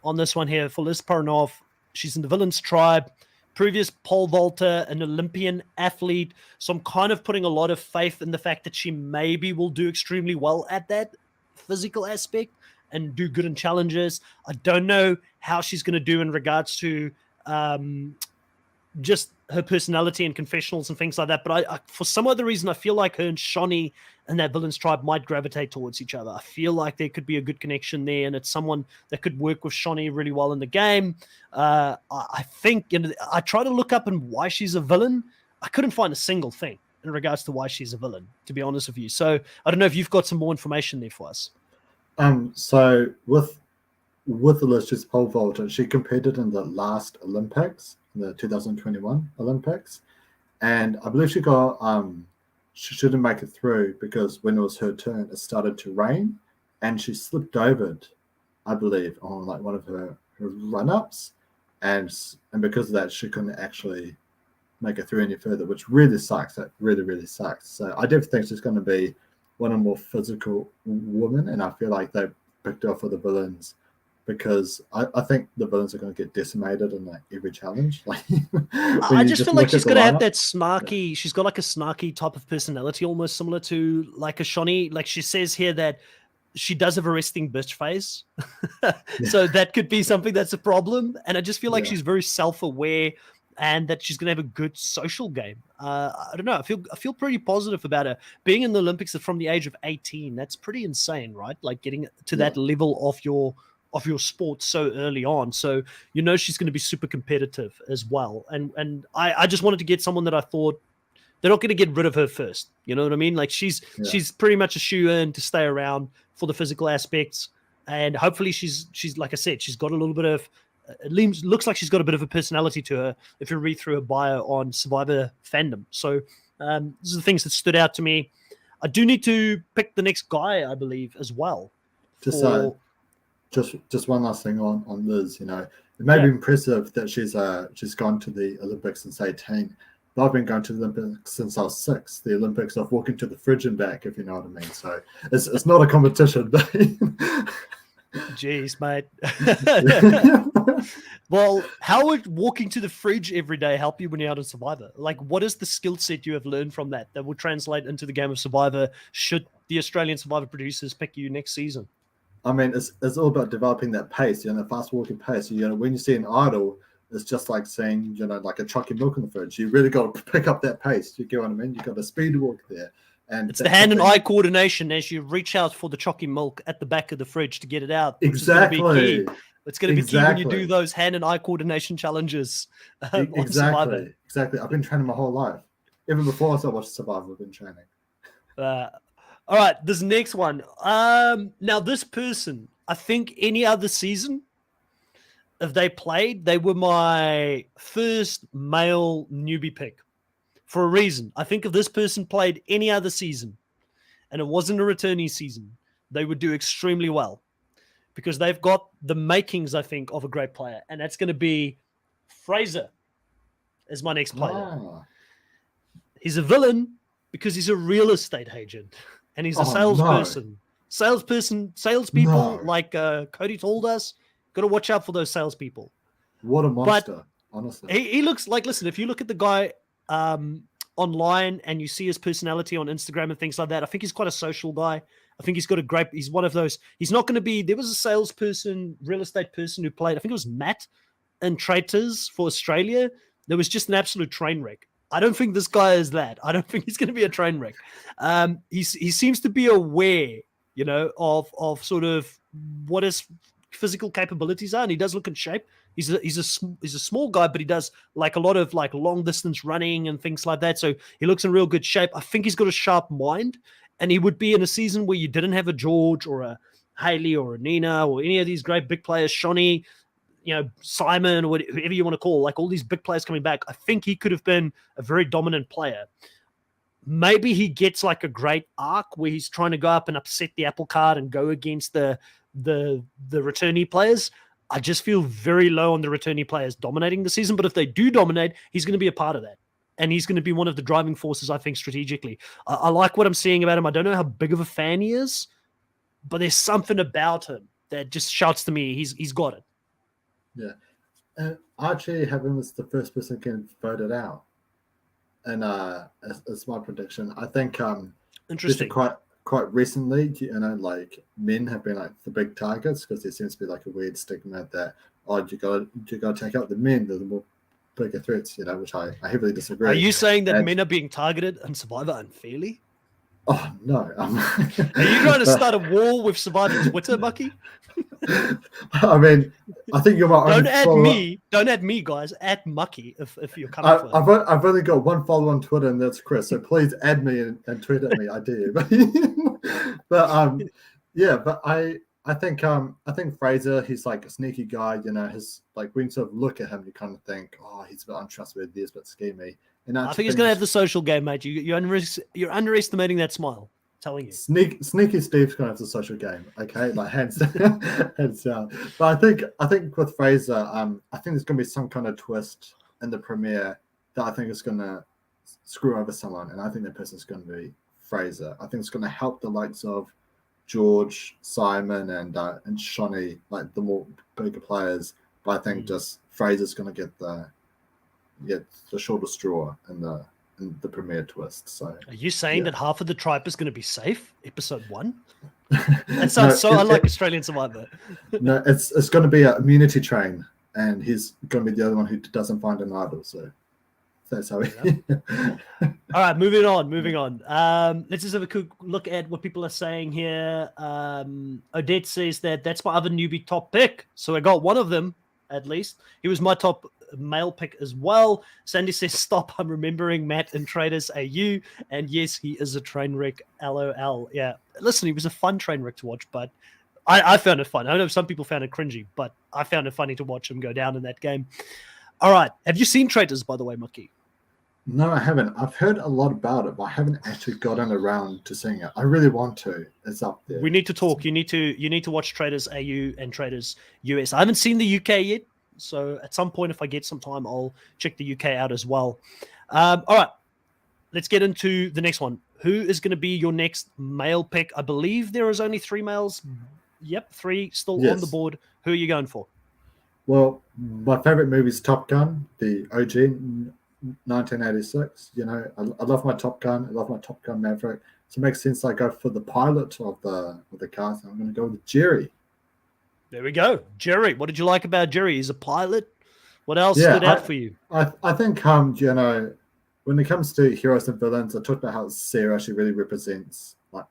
on this one here, for Liz Paranov. She's in the Villains Tribe, previous pole vaulter, an Olympian athlete. So I'm kind of putting a lot of faith in the fact that she maybe will do extremely well at that. physical aspect and do good in challenges. I don't know how she's going to do in regards to just her personality and confessionals and things like that. But I for some other reason, I feel like her and Shawnee and that villains tribe might gravitate towards each other. I feel like there could be a good connection there, and it's someone that could work with Shawnee really well in the game. I think, I try to look up and why she's a villain. I couldn't find a single thing in regards to why she's a villain, to be honest with you. So I don't know if you've got some more information there for us. So with the list, she's pole vaulter. She competed in the last Olympics, the 2021 Olympics, and I believe she shouldn't make it through because when it was her turn, it started to rain, and she slipped over, I believe, on like one of her run-ups, and because of that, she couldn't actually make it through any further, which really sucks. That really sucks. So I definitely think she's going to be one of the more physical women, and I feel like they picked her for the villains because I think the villains are going to get decimated in like every challenge. Like, I just feel like she's going to have that snarky. Yeah. She's got like a snarky type of personality, almost similar to like a Shawnee. Like she says here that she does have a resting bitch face, so that could be something that's a problem. And I just feel like she's very self-aware, and that she's going to have a good social game. I don't know. I feel pretty positive about her being in the Olympics from the age of 18. That's pretty insane, right? Like getting to that level of your sport so early on. So, she's going to be super competitive as well. And I just wanted to get someone that I thought they're not going to get rid of her first. You know what I mean? Like she's pretty much a shoe-in to stay around for the physical aspects. And hopefully she's like I said, she's got a little bit of, it looks like she's got a bit of a personality to her if you read through her bio on Survivor fandom. So these are the things that stood out to me. I do need to pick the next guy, I believe, as well. Just one last thing on Liz. It may be impressive that she's gone to the Olympics since 18. But I've been going to the Olympics since I was 6. The Olympics of walking to the fridge and back, if you know what I mean. So it's not a competition. Jeez, mate. Well, how would walking to the fridge every day help you when you're out of Survivor? Like, what is the skill set you have learned from that will translate into the game of Survivor should the Australian Survivor producers pick you next season? I mean, it's all about developing that pace, fast walking pace. When you see an idol, it's just like saying, like a chucking milk in the fridge. You really got to pick up that pace. You get what I mean? You got the speed walk there. And it's the hand and eye coordination as you reach out for the chocky milk at the back of the fridge to get it out. Exactly. It's going to be key when you do those hand and eye coordination challenges. Exactly. I've been training my whole life. Even before I watched Survivor, I've been training. All right, this next one. Now, this person, I think any other season, if they played, they were my first male newbie pick. For a reason. I think if this person played any other season and it wasn't a returnee season, they would do extremely well because they've got the makings, I think, of a great player. And that's going to be Fraser as my next player. He's a villain because he's a real estate agent and he's a salesperson. Salespeople, like Cody told us, got to watch out for those salespeople. What a monster, honestly. He looks like, listen, if you look at the guy online and you see his personality on Instagram and things like that, I think he's quite a social guy. I think he's one of those, he's not going to be, there was a salesperson, real estate person who played, I think it was Matt in Traitors for Australia. There was just an absolute train wreck. I don't think this guy is that. I don't think he's going to be a train wreck. He seems to be aware, of sort of what his physical capabilities are, and he does look in shape. He's a small guy, but he does like a lot of like long distance running and things like that. So he looks in real good shape. I think he's got a sharp mind, and he would be in a season where you didn't have a George or a Haley or a Nina or any of these great big players, Shawnee, Simon, or whatever you want to call, like all these big players coming back. I think he could have been a very dominant player. Maybe he gets like a great arc where he's trying to go up and upset the apple cart and go against the returnee players. I just feel very low on the returnee players dominating the season, but if they do dominate, he's going to be a part of that. And he's going to be one of the driving forces, I think, strategically. I like what I'm seeing about him. I don't know how big of a fan he is, but there's something about him that just shouts to me, he's got it. Yeah. And I actually have him as the first person getting voted out. And as my prediction, I think interesting. quite recently, like men have been like the big targets because there seems to be like a weird stigma that you gotta take out the men, they're the more bigger threats, which I heavily disagree. Are you saying that men are being targeted in Survivor unfairly? Oh no! Are you trying to start a war with Survivor Twitter, Mucky? I mean, I think you're my Don't only add follower. me. Don't add me, guys. Add Mucky if you're coming for him. I've only got one follower on Twitter, and that's Chris. So please add me and tweet at me. I dare. But yeah. But I think Fraser, he's like a sneaky guy. His like when you sort of look at him, you kind of think, oh, he's a bit untrustworthy, he's a bit schemy. And I think he's going to have the social game, mate. You're underestimating that smile. I'm telling you. Sneaky Steve's going to have the social game. Okay, like hands down. But I think with Fraser, I think there's going to be some kind of twist in the premiere that I think is going to screw over someone, and I think that person's going to be Fraser. I think it's going to help the likes of George, Simon, and Shawnee, like the more bigger players. But I think just Fraser's going to get the shorter straw in the premiere twist. So are you saying that half of the tribe is going to be safe? Episode 1? That sounds unlike Australian Survivor. No, it's going to be an immunity train, and he's going to be the other one who doesn't find an idol. So that's how he. All right, moving on. Let's just have a quick look at what people are saying here. Odette says that's my other newbie top pick. So I got one of them at least. He was my top male pick as well. Sandy says, stop, I'm remembering Matt in Traders AU. And yes, he is a train wreck. LOL. Yeah. Listen, he was a fun train wreck to watch, but I found it fun. I know some people found it cringy, but I found it funny to watch him go down in that game. All right. Have you seen Traders, by the way, Mucky? No, I haven't. I've heard a lot about it, but I haven't actually gotten around to seeing it. I really want to. It's up there. We need to talk. You need to watch Traders AU and Traders US. I haven't seen the UK yet, so at some point, if I get some time, I'll check the UK out as well. All right, let's get into the next one. Who is going to be your next male pick? I believe there is only 3 males. Yep, 3 still on the board. Who are you going for? Well, my favorite movie is Top Gun, the OG. 1986. I love my Top Gun. I love my Top Gun Maverick. So it makes sense I go for the pilot of the cast. I'm going to go with Jerry. There we go, Jerry. What did you like about Jerry? He's a pilot. What else stood out for you? I think when it comes to heroes and villains, I talked about how Sarah actually really represents like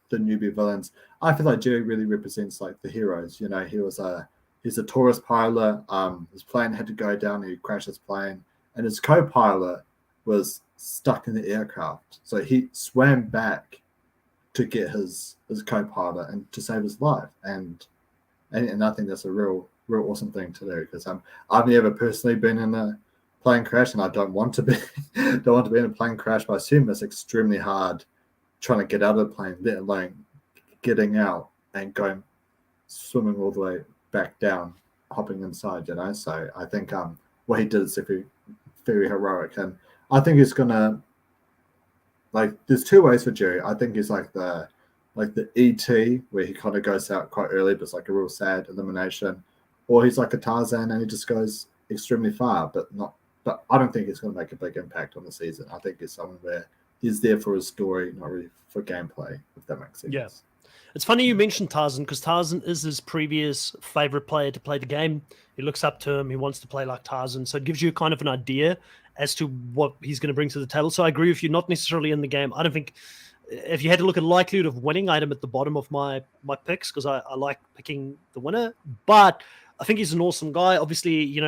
the newbie villains. I feel like Jerry really represents like the heroes. He's a tourist pilot. His plane had to go down. He crashed his plane. And his co-pilot was stuck in the aircraft. So he swam back to get his co-pilot and to save his life. And I think that's a real awesome thing to do, because I've never personally been in a plane crash, and I don't want to be in a plane crash, but I assume it's extremely hard trying to get out of the plane, let alone getting out and going swimming all the way back down, hopping inside, So I think what he did is very heroic, and I think it's gonna there's 2 ways for Jerry. I think he's like the ET, where he kind of goes out quite early, but it's like a real sad elimination, or he's like a Tarzan and he just goes extremely far, but I don't think it's going to make a big impact on the season. I think it's someone where he's there for his story, not really for gameplay, if that makes sense. Yeah. It's funny you mentioned Tarzan, because Tarzan is his previous favorite player to play the game. He looks up to him. He wants to play like Tarzan. So it gives you kind of an idea as to what he's going to bring to the table. So I agree with you, not necessarily in the game. I don't think, if you had to look at likelihood of winning, I had him at the bottom of my picks, because I like picking the winner. But I think he's an awesome guy. Obviously,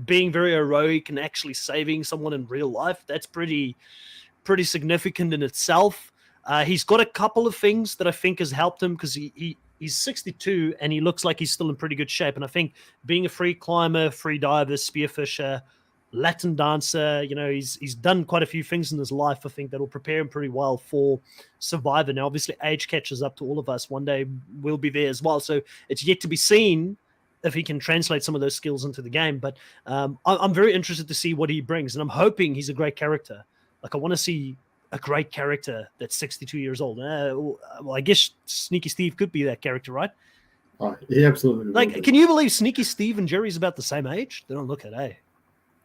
being very heroic and actually saving someone in real life, that's pretty significant in itself. He's got a couple of things that I think has helped him, because he's 62 and he looks like he's still in pretty good shape. And I think being a free climber, free diver, spearfisher, Latin dancer, he's done quite a few things in his life, I think, that'll prepare him pretty well for Survivor. Now, obviously, age catches up to all of us. One day we'll be there as well. So it's yet to be seen if he can translate some of those skills into the game. But I'm very interested to see what he brings. And I'm hoping he's a great character. Like, I want to see a great character that's 62 years old. Well, I guess Sneaky Steve could be that character, right? Oh, he absolutely will be. Can you believe Sneaky Steve and Jerry's about the same age? They don't look it, eh?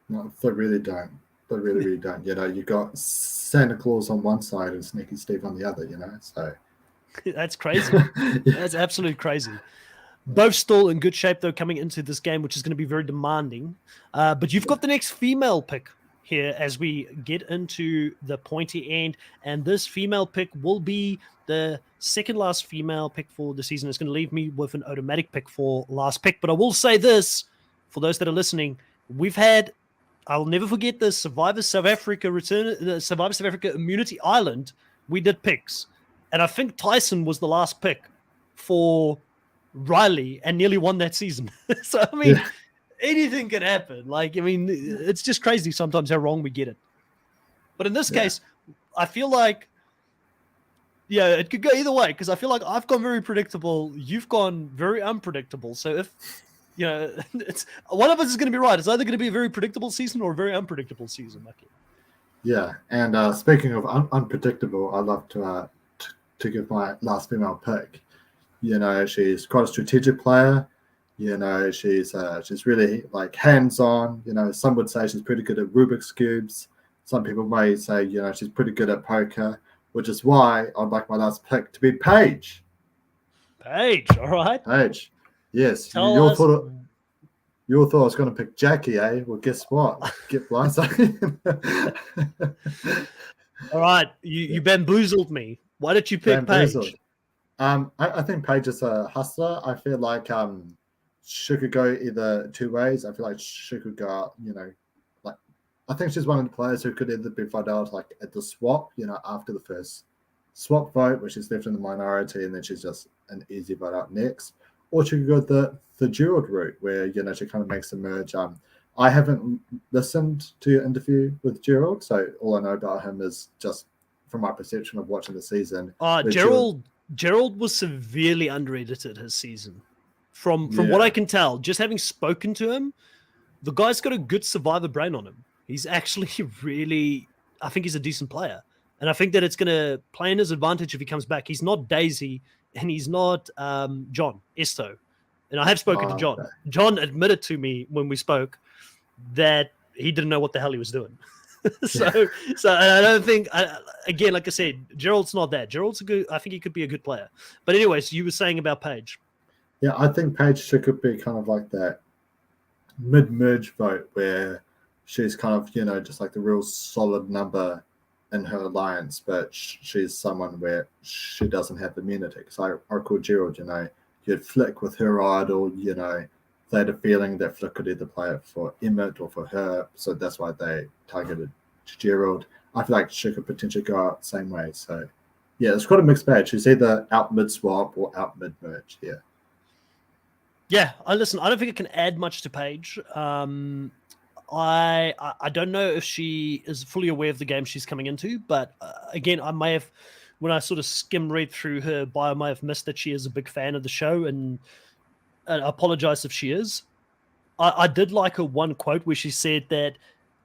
No, they really don't. They really don't. You got Santa Claus on one side and Sneaky Steve on the other, so That's crazy. That's absolutely crazy. Both still in good shape, though, coming into this game, which is going to be very demanding. But you've got the next female pick here as we get into the pointy end. And this female pick will be the second last female pick for the season. It's going to leave me with an automatic pick for last pick. But I will say this, for those that are listening, we've had, I'll never forget this, Survivor South Africa Immunity Island. We did picks. And I think Tyson was the last pick for Riley and nearly won that season. So, I mean, anything can happen. Like, I mean, it's just crazy sometimes how wrong we get it. But in this case, I feel like, it could go either way, because I feel like I've gone very predictable. You've gone very unpredictable. So if, it's one of us is going to be right. It's either going to be a very predictable season or a very unpredictable season, Mucky. Yeah, and speaking of unpredictable, I'd love to give my last female pick. She's quite a strategic player. She's really like hands-on. Some would say she's pretty good at Rubik's cubes. Some people may say, she's pretty good at poker, which is why I'd like my last pick to be Paige. Paige, all right. Paige, yes. You all thought I was going to pick Jackie, eh? Well, guess what? Get blindsided. All right, you bamboozled me. Why did you pick Paige? I think Paige is a hustler. I feel like she could go either two ways. I feel like she could go, I think she's one of the players who could either be voted out like at the swap, after the first swap vote, where she's left in the minority, and then she's just an easy vote out next. Or she could go the Gerald route, where she kind of makes a merge. I haven't listened to your interview with Gerald, so all I know about him is just from my perception of watching the season. Gerald was severely underedited his season. From what I can tell, just having spoken to him, the guy's got a good survivor brain on him. He's actually really, I think he's a decent player. And I think that it's going to play in his advantage if he comes back. He's not Daisy, and he's not John Esto. And I have spoken to John. Okay. John admitted to me when we spoke that he didn't know what the hell he was doing. So I don't think, again, like I said, Gerald's not that. Gerald's I think he could be a good player. But anyways, you were saying about Paige. Yeah, I think Paige, she could be kind of like that mid-merge vote where she's kind of, just like the real solid number in her alliance, but she's someone where she doesn't have immunity. Because I recall Gerald, you'd Flick with her idol, they had a feeling that Flick could either play it for Emmett or for her, so that's why they targeted Gerald. I feel like she could potentially go out the same way. So, yeah, it's quite a mixed bag. She's either out mid-swap or out mid-merge here. Yeah, I don't think it can add much to Paige. I don't know if she is fully aware of the game she's coming into, but again, I may have, when I sort of read through her bio, I may have missed that she is a big fan of the show, and I apologize if she is. I did like her one quote where she said that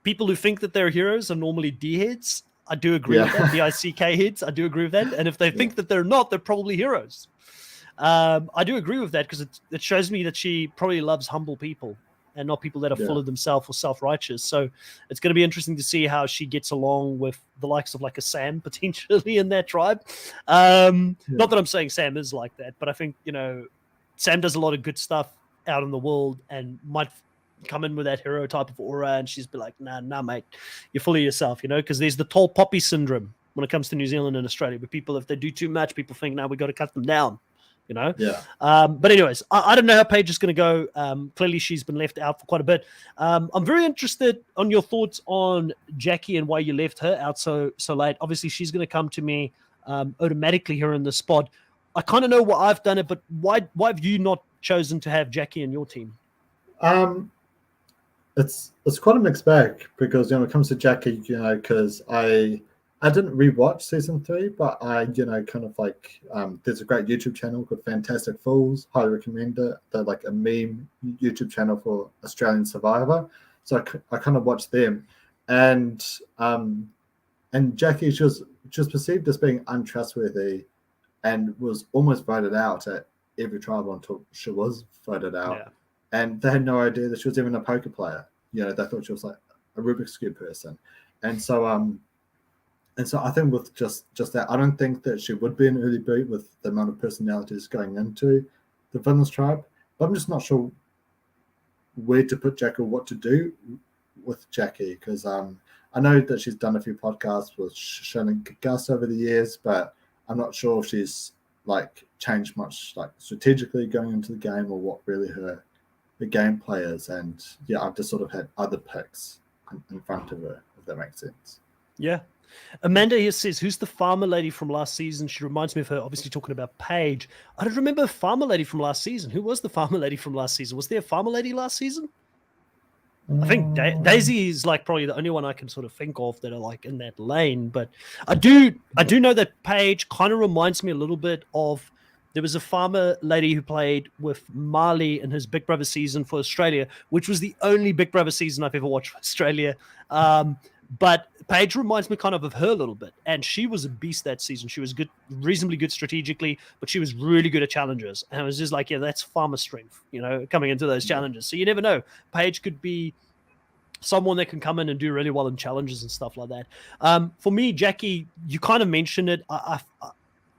people who think that they're heroes are normally D-heads. I do agree with that. D-I-C-K heads. I do agree with that. And if they think that they're not, they're probably heroes. I do agree with that because it shows me that she probably loves humble people and not people that are full of themselves or self-righteous. So it's going to be interesting to see how she gets along with the likes of like a Sam potentially in that tribe. Not that I'm saying Sam is like that, but I think, Sam does a lot of good stuff out in the world and might come in with that hero type of aura, and she's be like, nah, mate, you're full of yourself, because there's the tall poppy syndrome when it comes to New Zealand and Australia, where people, if they do too much, people think, we got to cut them down. But anyways, I don't know how Paige is going to go. Clearly she's been left out for quite a bit. I'm very interested on your thoughts on Jackie and why you left her out so late. Obviously she's going to come to me automatically here in the spot. I kind of know why I've done it, but why have you not chosen to have Jackie in your team? It's quite a mixed bag because when it comes to Jackie, because I didn't rewatch season 3, but I kind of like there's a great YouTube channel called Fantastic Fools. Highly recommend it. They're like a meme YouTube channel for Australian Survivor. So I kind of watched them, and Jackie, she was perceived as being untrustworthy, and was almost voted out at every trial until she was voted out. Yeah. And they had no idea that she was even a poker player. They thought she was like a Rubik's Cube person. And so And so I think with just that, I don't think that she would be an early boot with the amount of personalities going into the Villains tribe. But I'm just not sure where to put Jackie or what to do with Jackie, because I know that she's done a few podcasts with Shannon and Gus over the years, but I'm not sure if she's like changed much like strategically going into the game or what really the gameplay is. And yeah, I've just sort of had other picks in front of her, if that makes sense. Yeah. Amanda here says, who's the farmer lady from last season? She reminds me of her, obviously talking about Paige. I don't remember a farmer lady from last season. Who was the farmer lady from last season? Was there a farmer lady last season? I think Daisy is like probably the only one I can sort of think of that are like in that lane. But I do know that Paige kind of reminds me a little bit of, there was a farmer lady who played with Marley in his Big Brother season for Australia, which was the only Big Brother season I've ever watched for Australia. But Paige reminds me kind of her a little bit. And she was a beast that season. She was good, reasonably good strategically, but she was really good at challenges. And I was just like, yeah, that's farmer strength, you know, coming into those challenges. So you never know. Paige could be someone that can come in and do really well in challenges and stuff like that. For me, Jackie, you kind of mentioned it.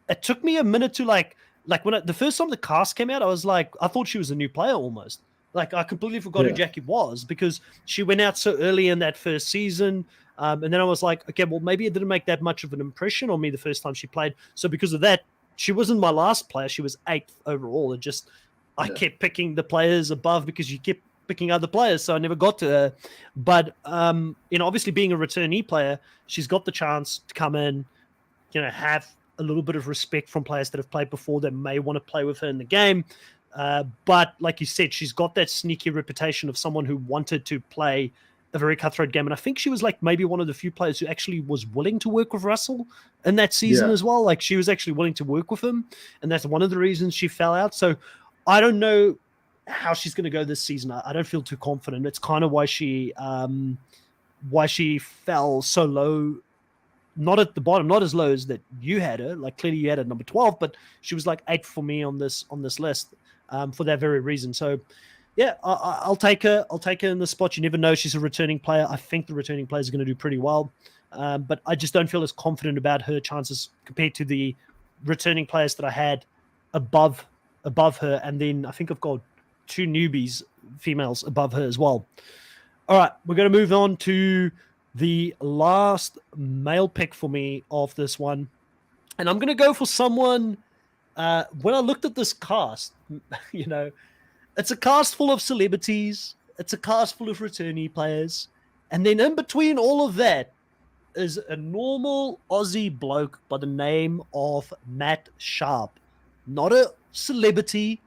It took me a minute to like when the first time the cast came out, I was like, I thought she was a new player almost. Like I completely forgot who Jackie was because she went out so early in that first season. And then I was like, okay, well, maybe it didn't make that much of an impression on me the first time she played. So because of that, she wasn't my last player. She was 8th overall. It just, I kept picking the players above because you kept picking other players. So I never got to her. But, obviously being a returnee player, she's got the chance to come in, have a little bit of respect from players that have played before that may want to play with her in the game. But like you said, she's got that sneaky reputation of someone who wanted to play a very cutthroat game. And I think she was like maybe one of the few players who actually was willing to work with Russell in that season as well. Like she was actually willing to work with him. And that's one of the reasons she fell out. So I don't know how she's going to go this season. I don't feel too confident. It's kind of why she fell so low. Not at the bottom, not as low as that you had her. Like clearly you had her number 12, but she was like 8th for me on this list for that very reason. So yeah, I'll take her. I'll take her in the spot. You never know. She's a returning player. I think the returning players are going to do pretty well. But I just don't feel as confident about her chances compared to the returning players that I had above her. And then I think I've got 2 newbies, females, above her as well. All right, we're going to move on to the last male pick for me of this one. And I'm going to go for someone, when I looked at this cast, it's a cast full of celebrities. It's a cast full of returnee players. And then in between all of that is a normal Aussie bloke by the name of Matt Sharp. Not a celebrity,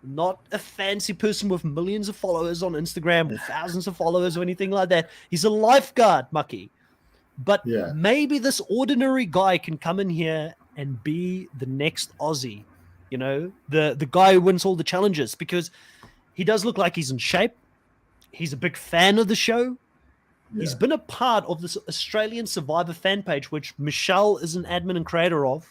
not a fancy person with millions of followers on Instagram or thousands of followers or anything like that. He's a lifeguard, Mucky. But maybe this ordinary guy can come in here and be the next Aussie, the guy who wins all the challenges, because he does look like he's in shape. He's a big fan of the show. Yeah. He's been a part of this Australian Survivor fan page, which Michelle is an admin and creator of.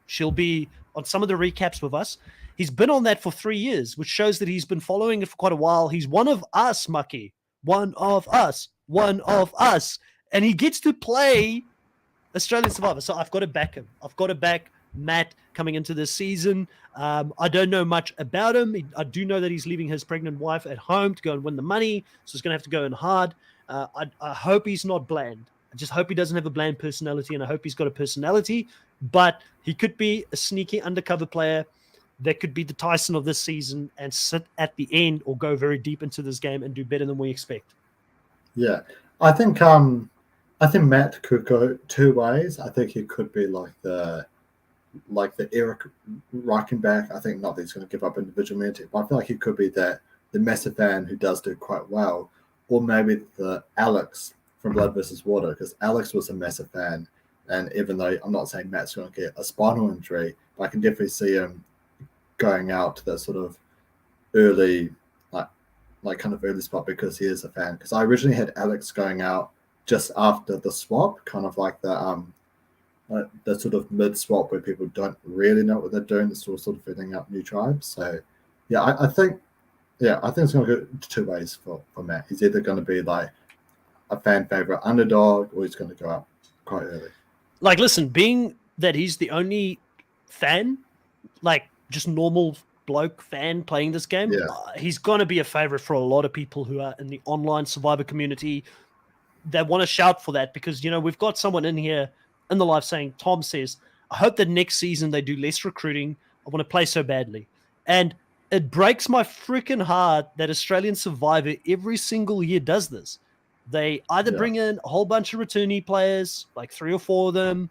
She'll be on some of the recaps with us. He's been on that for 3 years, which shows that he's been following it for quite a while. He's one of us, Mucky. One of us. And he gets to play Australian Survivor. So I've got to back him. I've got to back Matt coming into this season. I don't know much about him. I do know that he's leaving his pregnant wife at home to go and win the money. So he's going to have to go in hard. I hope he's not bland. I just hope he doesn't have a bland personality, and I hope he's got a personality. But he could be a sneaky undercover player that could be the Tyson of this season and sit at the end or go very deep into this game and do better than we expect. Yeah, I think Matt could go 2 ways. I think he could be like the Eric Reichenbach. I think not that he's going to give up individual mentality, but I feel like he could be the massive fan who does do quite well, or maybe the Alex from Blood versus Water, because Alex was a massive fan, and even though I'm not saying Matt's going to get a spinal injury, but I can definitely see him going out to that sort of early, like kind of early spot because he is a fan. Because I originally had Alex going out just after the swap, kind of like the sort of mid swap where people don't really know what they're doing. It's still sort of filling up new tribes. So yeah, I think it's going to go 2 ways for Matt. He's either going to be like a fan favorite underdog, or he's going to go out quite early. like, listen, being that he's the only fan, like just normal bloke fan playing this game, Yeah. he's going to be a favorite for a lot of people who are in the online Survivor community that want to shout for that, because, you know, we've got someone in here in the live saying, Tom says, I hope that next season they do less recruiting. I want to play so badly. And it breaks my freaking heart that Australian Survivor every single year does this. They either bring in a whole bunch of returnee players, like 3 or 4 of them,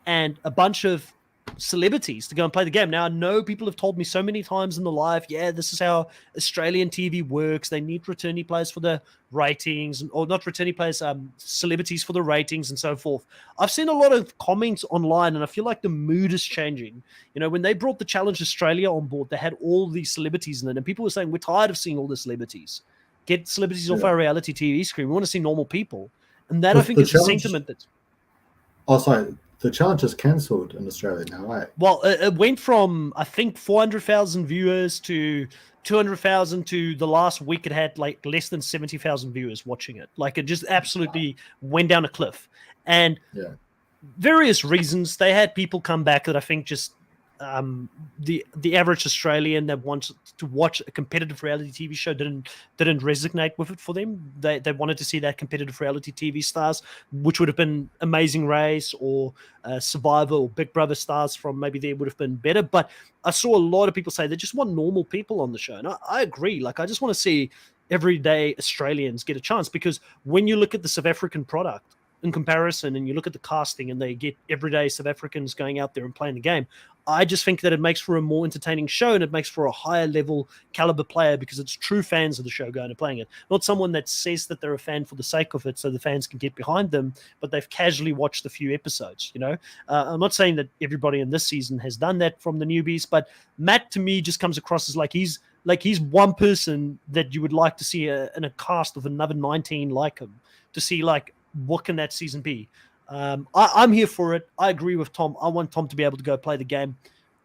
and a bunch of celebrities to go and play the game. Now, I know people have told me so many times in the live, yeah, this is how Australian TV works. They need returnee players for the ratings, or not returnee players, celebrities for the ratings and so forth. I've seen a lot of comments online, and I feel like the mood is changing. You know, when they brought the Challenge Australia on board, they had all these celebrities in it, and people were saying, we're tired of seeing all the celebrities. Get celebrities off our reality TV screen. We want to see normal people. And that, I think, is the sentiment that's... Oh, sorry. The challenge is cancelled in Australia now, right? Well, it went from, I think, 400,000 viewers to 200,000 to the last week it had like less than 70,000 viewers watching it. Like, it just absolutely went down a cliff. And various reasons, they had people come back that I think just the average Australian that wants to watch a competitive reality TV show didn't resonate with it for them. They wanted to see that competitive reality TV stars, which would have been Amazing Race or Survivor or Big Brother stars from maybe there would have been better. But I saw a lot of people say they just want normal people on the show. And I agree. Like, I just want to see everyday Australians get a chance, because when you look at the South African product in comparison and you look at the casting and they get everyday South Africans going out there and playing the game, I just think that it makes for a more entertaining show, and it makes for a higher level caliber player, because it's true fans of the show going and playing it, not someone that says that they're a fan for the sake of it so the fans can get behind them, but they've casually watched a few episodes. You know, I'm not saying that everybody in this season has done that from the newbies, but Matt to me just comes across as like he's one person that you would like to see in a cast of another 19 like him, to see like what can that season be. I'm here for it. I agree with Tom. I want Tom to be able to go play the game.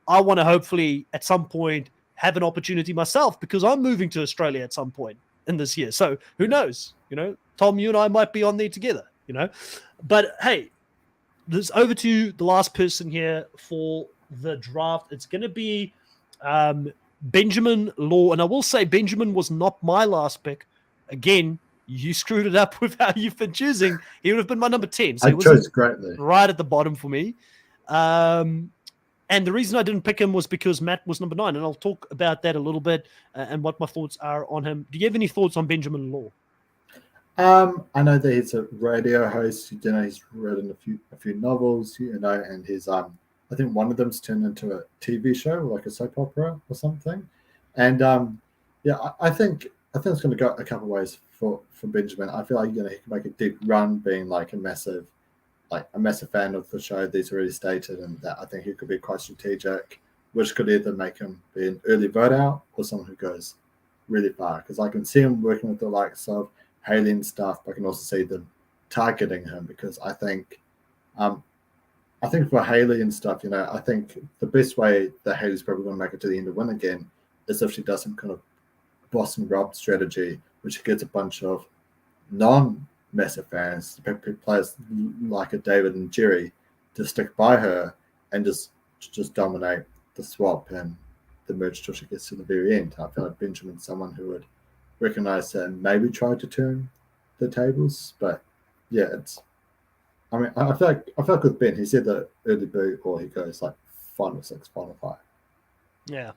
I want to hopefully at some point have an opportunity myself, because I'm moving to Australia at some point in this year. So who knows? You know, Tom, you and I might be on there together, you know. But hey, there's over to the last person here for the draft. It's going to be Benjamin Law. And I will say Benjamin was not my last pick. Again, you screwed it up with how you've been choosing. He would have been my number 10. So I chose greatly. Right at the bottom for me. And the reason I didn't pick him was because Matt was number 9. And I'll talk about that a little bit and what my thoughts are on him. Do you have any thoughts on Benjamin Law? I know that he's a radio host. You know, he's written a few novels, you know, and he's I think one of them's turned into a TV show, like a soap opera or something. And I think it's going to go a couple of ways for Benjamin. I feel like, you know, he can make a deep run, being like a massive fan of the show. These already stated, and that I think he could be quite strategic, which could either make him be an early vote out or someone who goes really far. Because I can see him working with the likes of Haley and stuff, but I can also see them targeting him, because I think for Haley and stuff, you know, I think the best way that Haley's probably going to make it to the end and win again is if she does some kind of boss and rob strategy, which gets a bunch of non-massive fans, players like a David and Jerry, to stick by her and just dominate the swap and the merge till she gets to the very end. I feel like Benjamin's someone who would recognize that and maybe try to turn the tables. But yeah, I feel like with Ben, he said that early boot, or he goes like final 6, final 5. Yeah.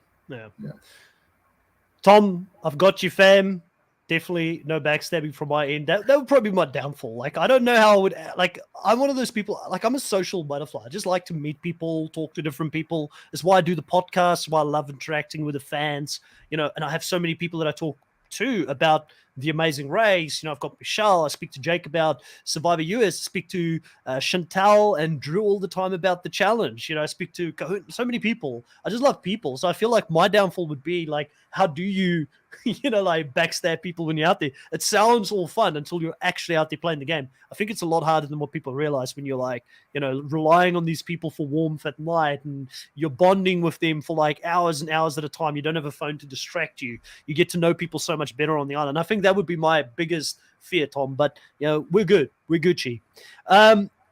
Tom, I've got you, fam. Definitely no backstabbing from my end. That would probably be my downfall. Like, I don't know how I would, like, I'm one of those people, like, I'm a social butterfly. I just like to meet people, talk to different people. It's why I do the podcast, why I love interacting with the fans, you know, and I have so many people that I talk to about the Amazing Race. You know, I've got Michelle, I speak to Jake about Survivor US, I speak to Chantal and Drew all the time about the challenge. You know, I speak to so many people. I just love people. So I feel like my downfall would be like, how do you, you know, like backstab people when you're out there? It sounds all fun until you're actually out there playing the game. I think it's a lot harder than what people realize when you're like, you know, relying on these people for warmth at night, and you're bonding with them for like hours and hours at a time. You don't have a phone to distract you. You get to know people so much better on the island. I think that would be my biggest fear, Tom. But, you know, we're good. We're Gucci.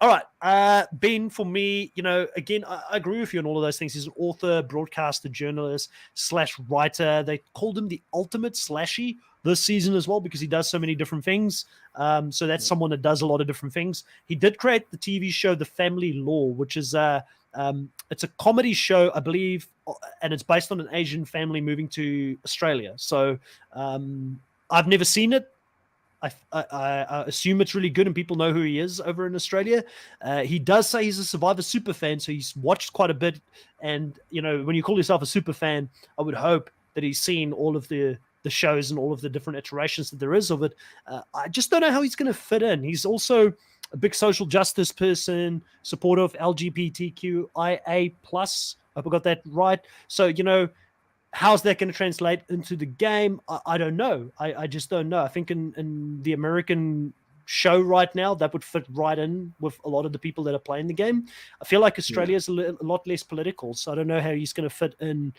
All right. Ben, for me, again, I agree with you on all of those things. He's an author, broadcaster, journalist / writer. They called him the ultimate slashy this season as well because he does so many different things. So that's someone that does a lot of different things. He did create the TV show The Family Law, which is it's a comedy show, I believe, and it's based on an Asian family moving to Australia. So I've never seen it. I assume it's really good and people know who he is over in Australia. He does say he's a Survivor super fan, so he's watched quite a bit. And, when you call yourself a super fan, I would hope that he's seen all of the shows and all of the different iterations that there is of it. I just don't know how he's going to fit in. He's also a big social justice person, supporter of LGBTQIA+. I hope I got that right. So, how's that going to translate into the game? I don't know. I just don't know. I think in the American show right now, that would fit right in with a lot of the people that are playing the game. I feel like Australia is a lot less political, so I don't know how he's going to fit in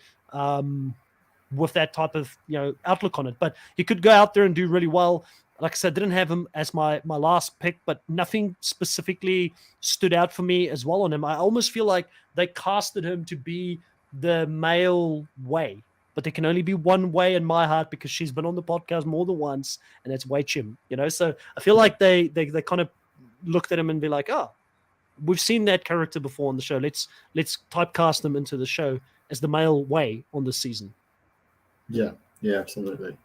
with that type of outlook on it. But he could go out there and do really well. Like I said, didn't have him as my last pick, but nothing specifically stood out for me as well on him. I almost feel like they casted him to be the male way, but there can only be one way in my heart because she's been on the podcast more than once, and that's Wei Chim. So I feel like they kind of looked at him and be like, oh, we've seen that character before on the show. Let's typecast him into the show as the male Wei on this season. Yeah, absolutely.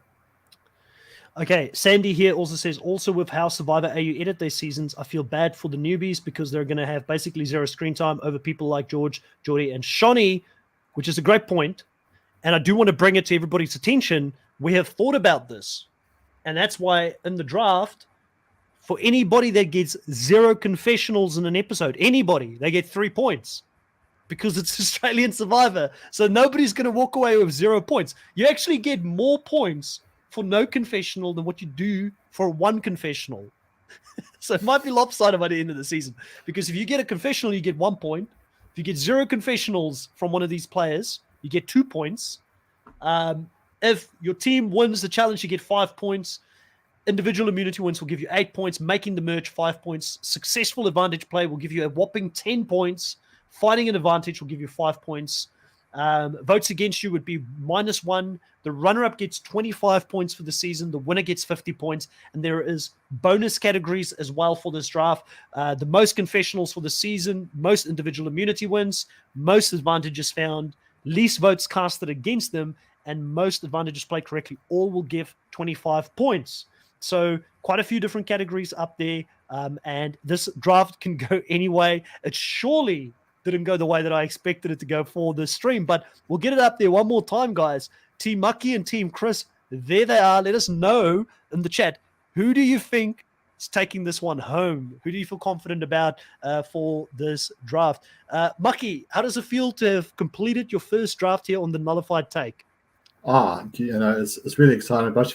Okay, Sandy here also says, also with how Survivor AU edit their seasons, I feel bad for the newbies because they're going to have basically zero screen time over people like George, Geordie, and Shawnee, which is a great point. And I do want to bring it to everybody's attention. We have thought about this. And that's why in the draft, for anybody that gets 0 confessionals in an episode, anybody, they get 3 points because it's Australian Survivor. So nobody's going to walk away with 0 points. You actually get more points for no confessional than what you do for 1 confessional. So it might be lopsided by the end of the season because if you get a confessional, you get 1 point. If you get 0 confessionals from one of these players, you get 2 points. If your team wins the challenge, you get 5 points. Individual immunity wins will give you 8 points. Making the merge, 5 points. Successful advantage play will give you a whopping 10 points. Fighting an advantage will give you 5 points. Votes against you would be -1. The runner-up gets 25 points for the season. The winner gets 50 points. And there is bonus categories as well for this draft. The most confessionals for the season, most individual immunity wins, most advantages found, least votes casted against them, and most advantages played correctly. All will give 25 points. So quite a few different categories up there. And this draft can go any way. It surely didn't go the way that I expected it to go for this stream, but we'll get it up there one more time, guys. Team Mucky and Team Chris, there they are. Let us know in the chat, who do you think is taking this one home? Who do you feel confident about for this draft? Mucky, how does it feel to have completed your first draft here on the Nullified Take? It's really exciting, but I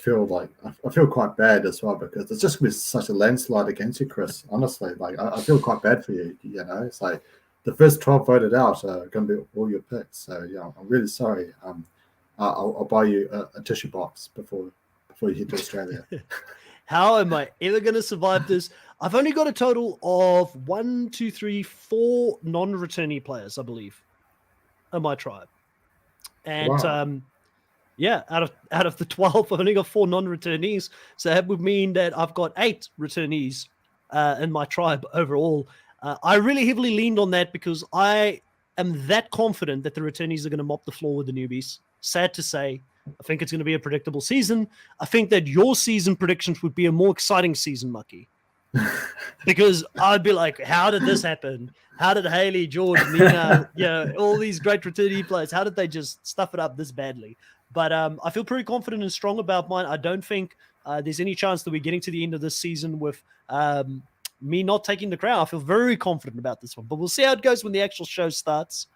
feel quite bad as well because it's just been such a landslide against you, Chris. Honestly, I feel quite bad for you. It's like the first 12 voted out are going to be all your picks. So yeah, I'm really sorry. I'll buy you a tissue box before you head to Australia. How am I ever going to survive this? I've only got a total of 4 non-returnee players, I believe, in my tribe. And Wow. out of the 12, I've only got 4 non-returnees. So that would mean that I've got 8 returnees in my tribe overall. I really heavily leaned on that because I am that confident that the returnees are going to mop the floor with the newbies. Sad to say, I think it's going to be a predictable season. I think that your season predictions would be a more exciting season, Mucky. Because I'd be like, how did this happen? How did Haley, George, Nina, all these great returnee players, how did they just stuff it up this badly? But I feel pretty confident and strong about mine. I don't think there's any chance that we're getting to the end of this season with me not taking the crown. I feel very confident about this one. But we'll see how it goes when the actual show starts.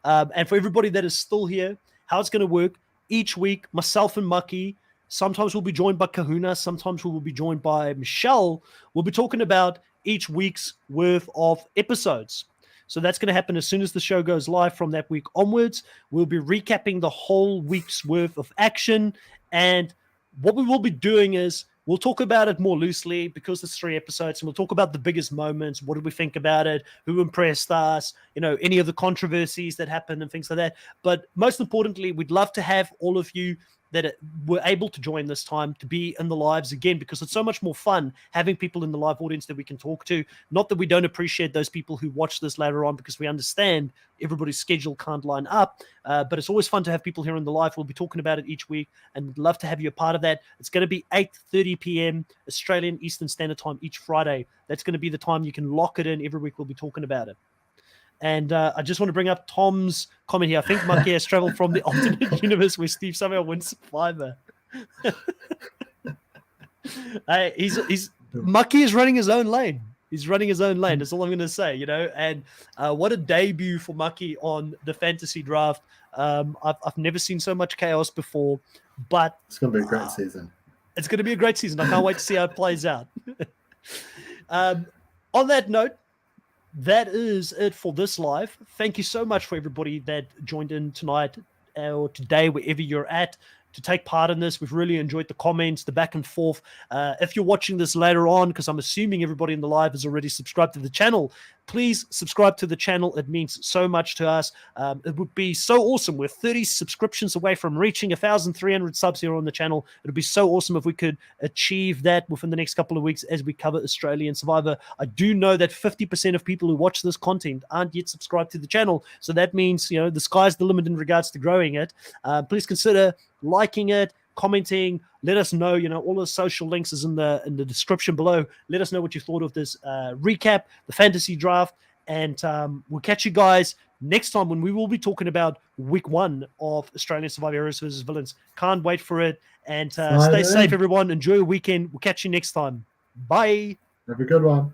And for everybody that is still here, how it's going to work, each week, myself and Mucky, sometimes we'll be joined by Kahuna, sometimes we will be joined by Michelle. We'll be talking about each week's worth of episodes. So that's going to happen as soon as the show goes live from that week onwards. We'll be recapping the whole week's worth of action. And what we will be doing is We'll talk about it more loosely because there's 3 episodes, and we'll talk about the biggest moments. What did we think about it? Who impressed us? Any of the controversies that happened and things like that. But most importantly, we'd love to have all of you that were able to join this time to be in the lives again, because it's so much more fun having people in the live audience that we can talk to. Not that we don't appreciate those people who watch this later on, because we understand everybody's schedule can't line up, but it's always fun to have people here in the live. We'll be talking about it each week, and we'd love to have you a part of that. It's going to be 8:30 p.m. Australian Eastern Standard Time each Friday. That's going to be the time you can lock it in. Every week we'll be talking about it. And I just want to bring up Tom's comment here. I think Mucky has traveled from the alternate universe where Steve somehow wins Survivor. Mucky is running his own lane. He's running his own lane. That's all I'm going to say, And what a debut for Mucky on the fantasy draft. I've never seen so much chaos before, but it's going to be a great season. It's going to be a great season. I can't wait to see how it plays out. On that note, that is it for this live. Thank you so much for everybody that joined in tonight or today, wherever you're at, to take part in this. We've really enjoyed the comments, the back and forth. If you're watching this later on, because I'm assuming everybody in the live has already subscribed to the channel, please subscribe to the channel. It means so much to us. It would be so awesome. We're 30 subscriptions away from reaching 1,300 subs here on the channel. It would be so awesome if we could achieve that within the next couple of weeks as we cover Australian Survivor. I do know that 50% of people who watch this content aren't yet subscribed to the channel. So that means, the sky's the limit in regards to growing it. Please consider liking it, commenting. Let us know. All the social links is in the description below. Let us know what you thought of this recap, the fantasy draft, and we'll catch you guys next time when we will be talking about week 1 of Australian Survivor Heroes versus Villains. Can't wait for it. And stay safe, everyone. Enjoy your weekend. We'll catch you next time. Bye. Have a good one.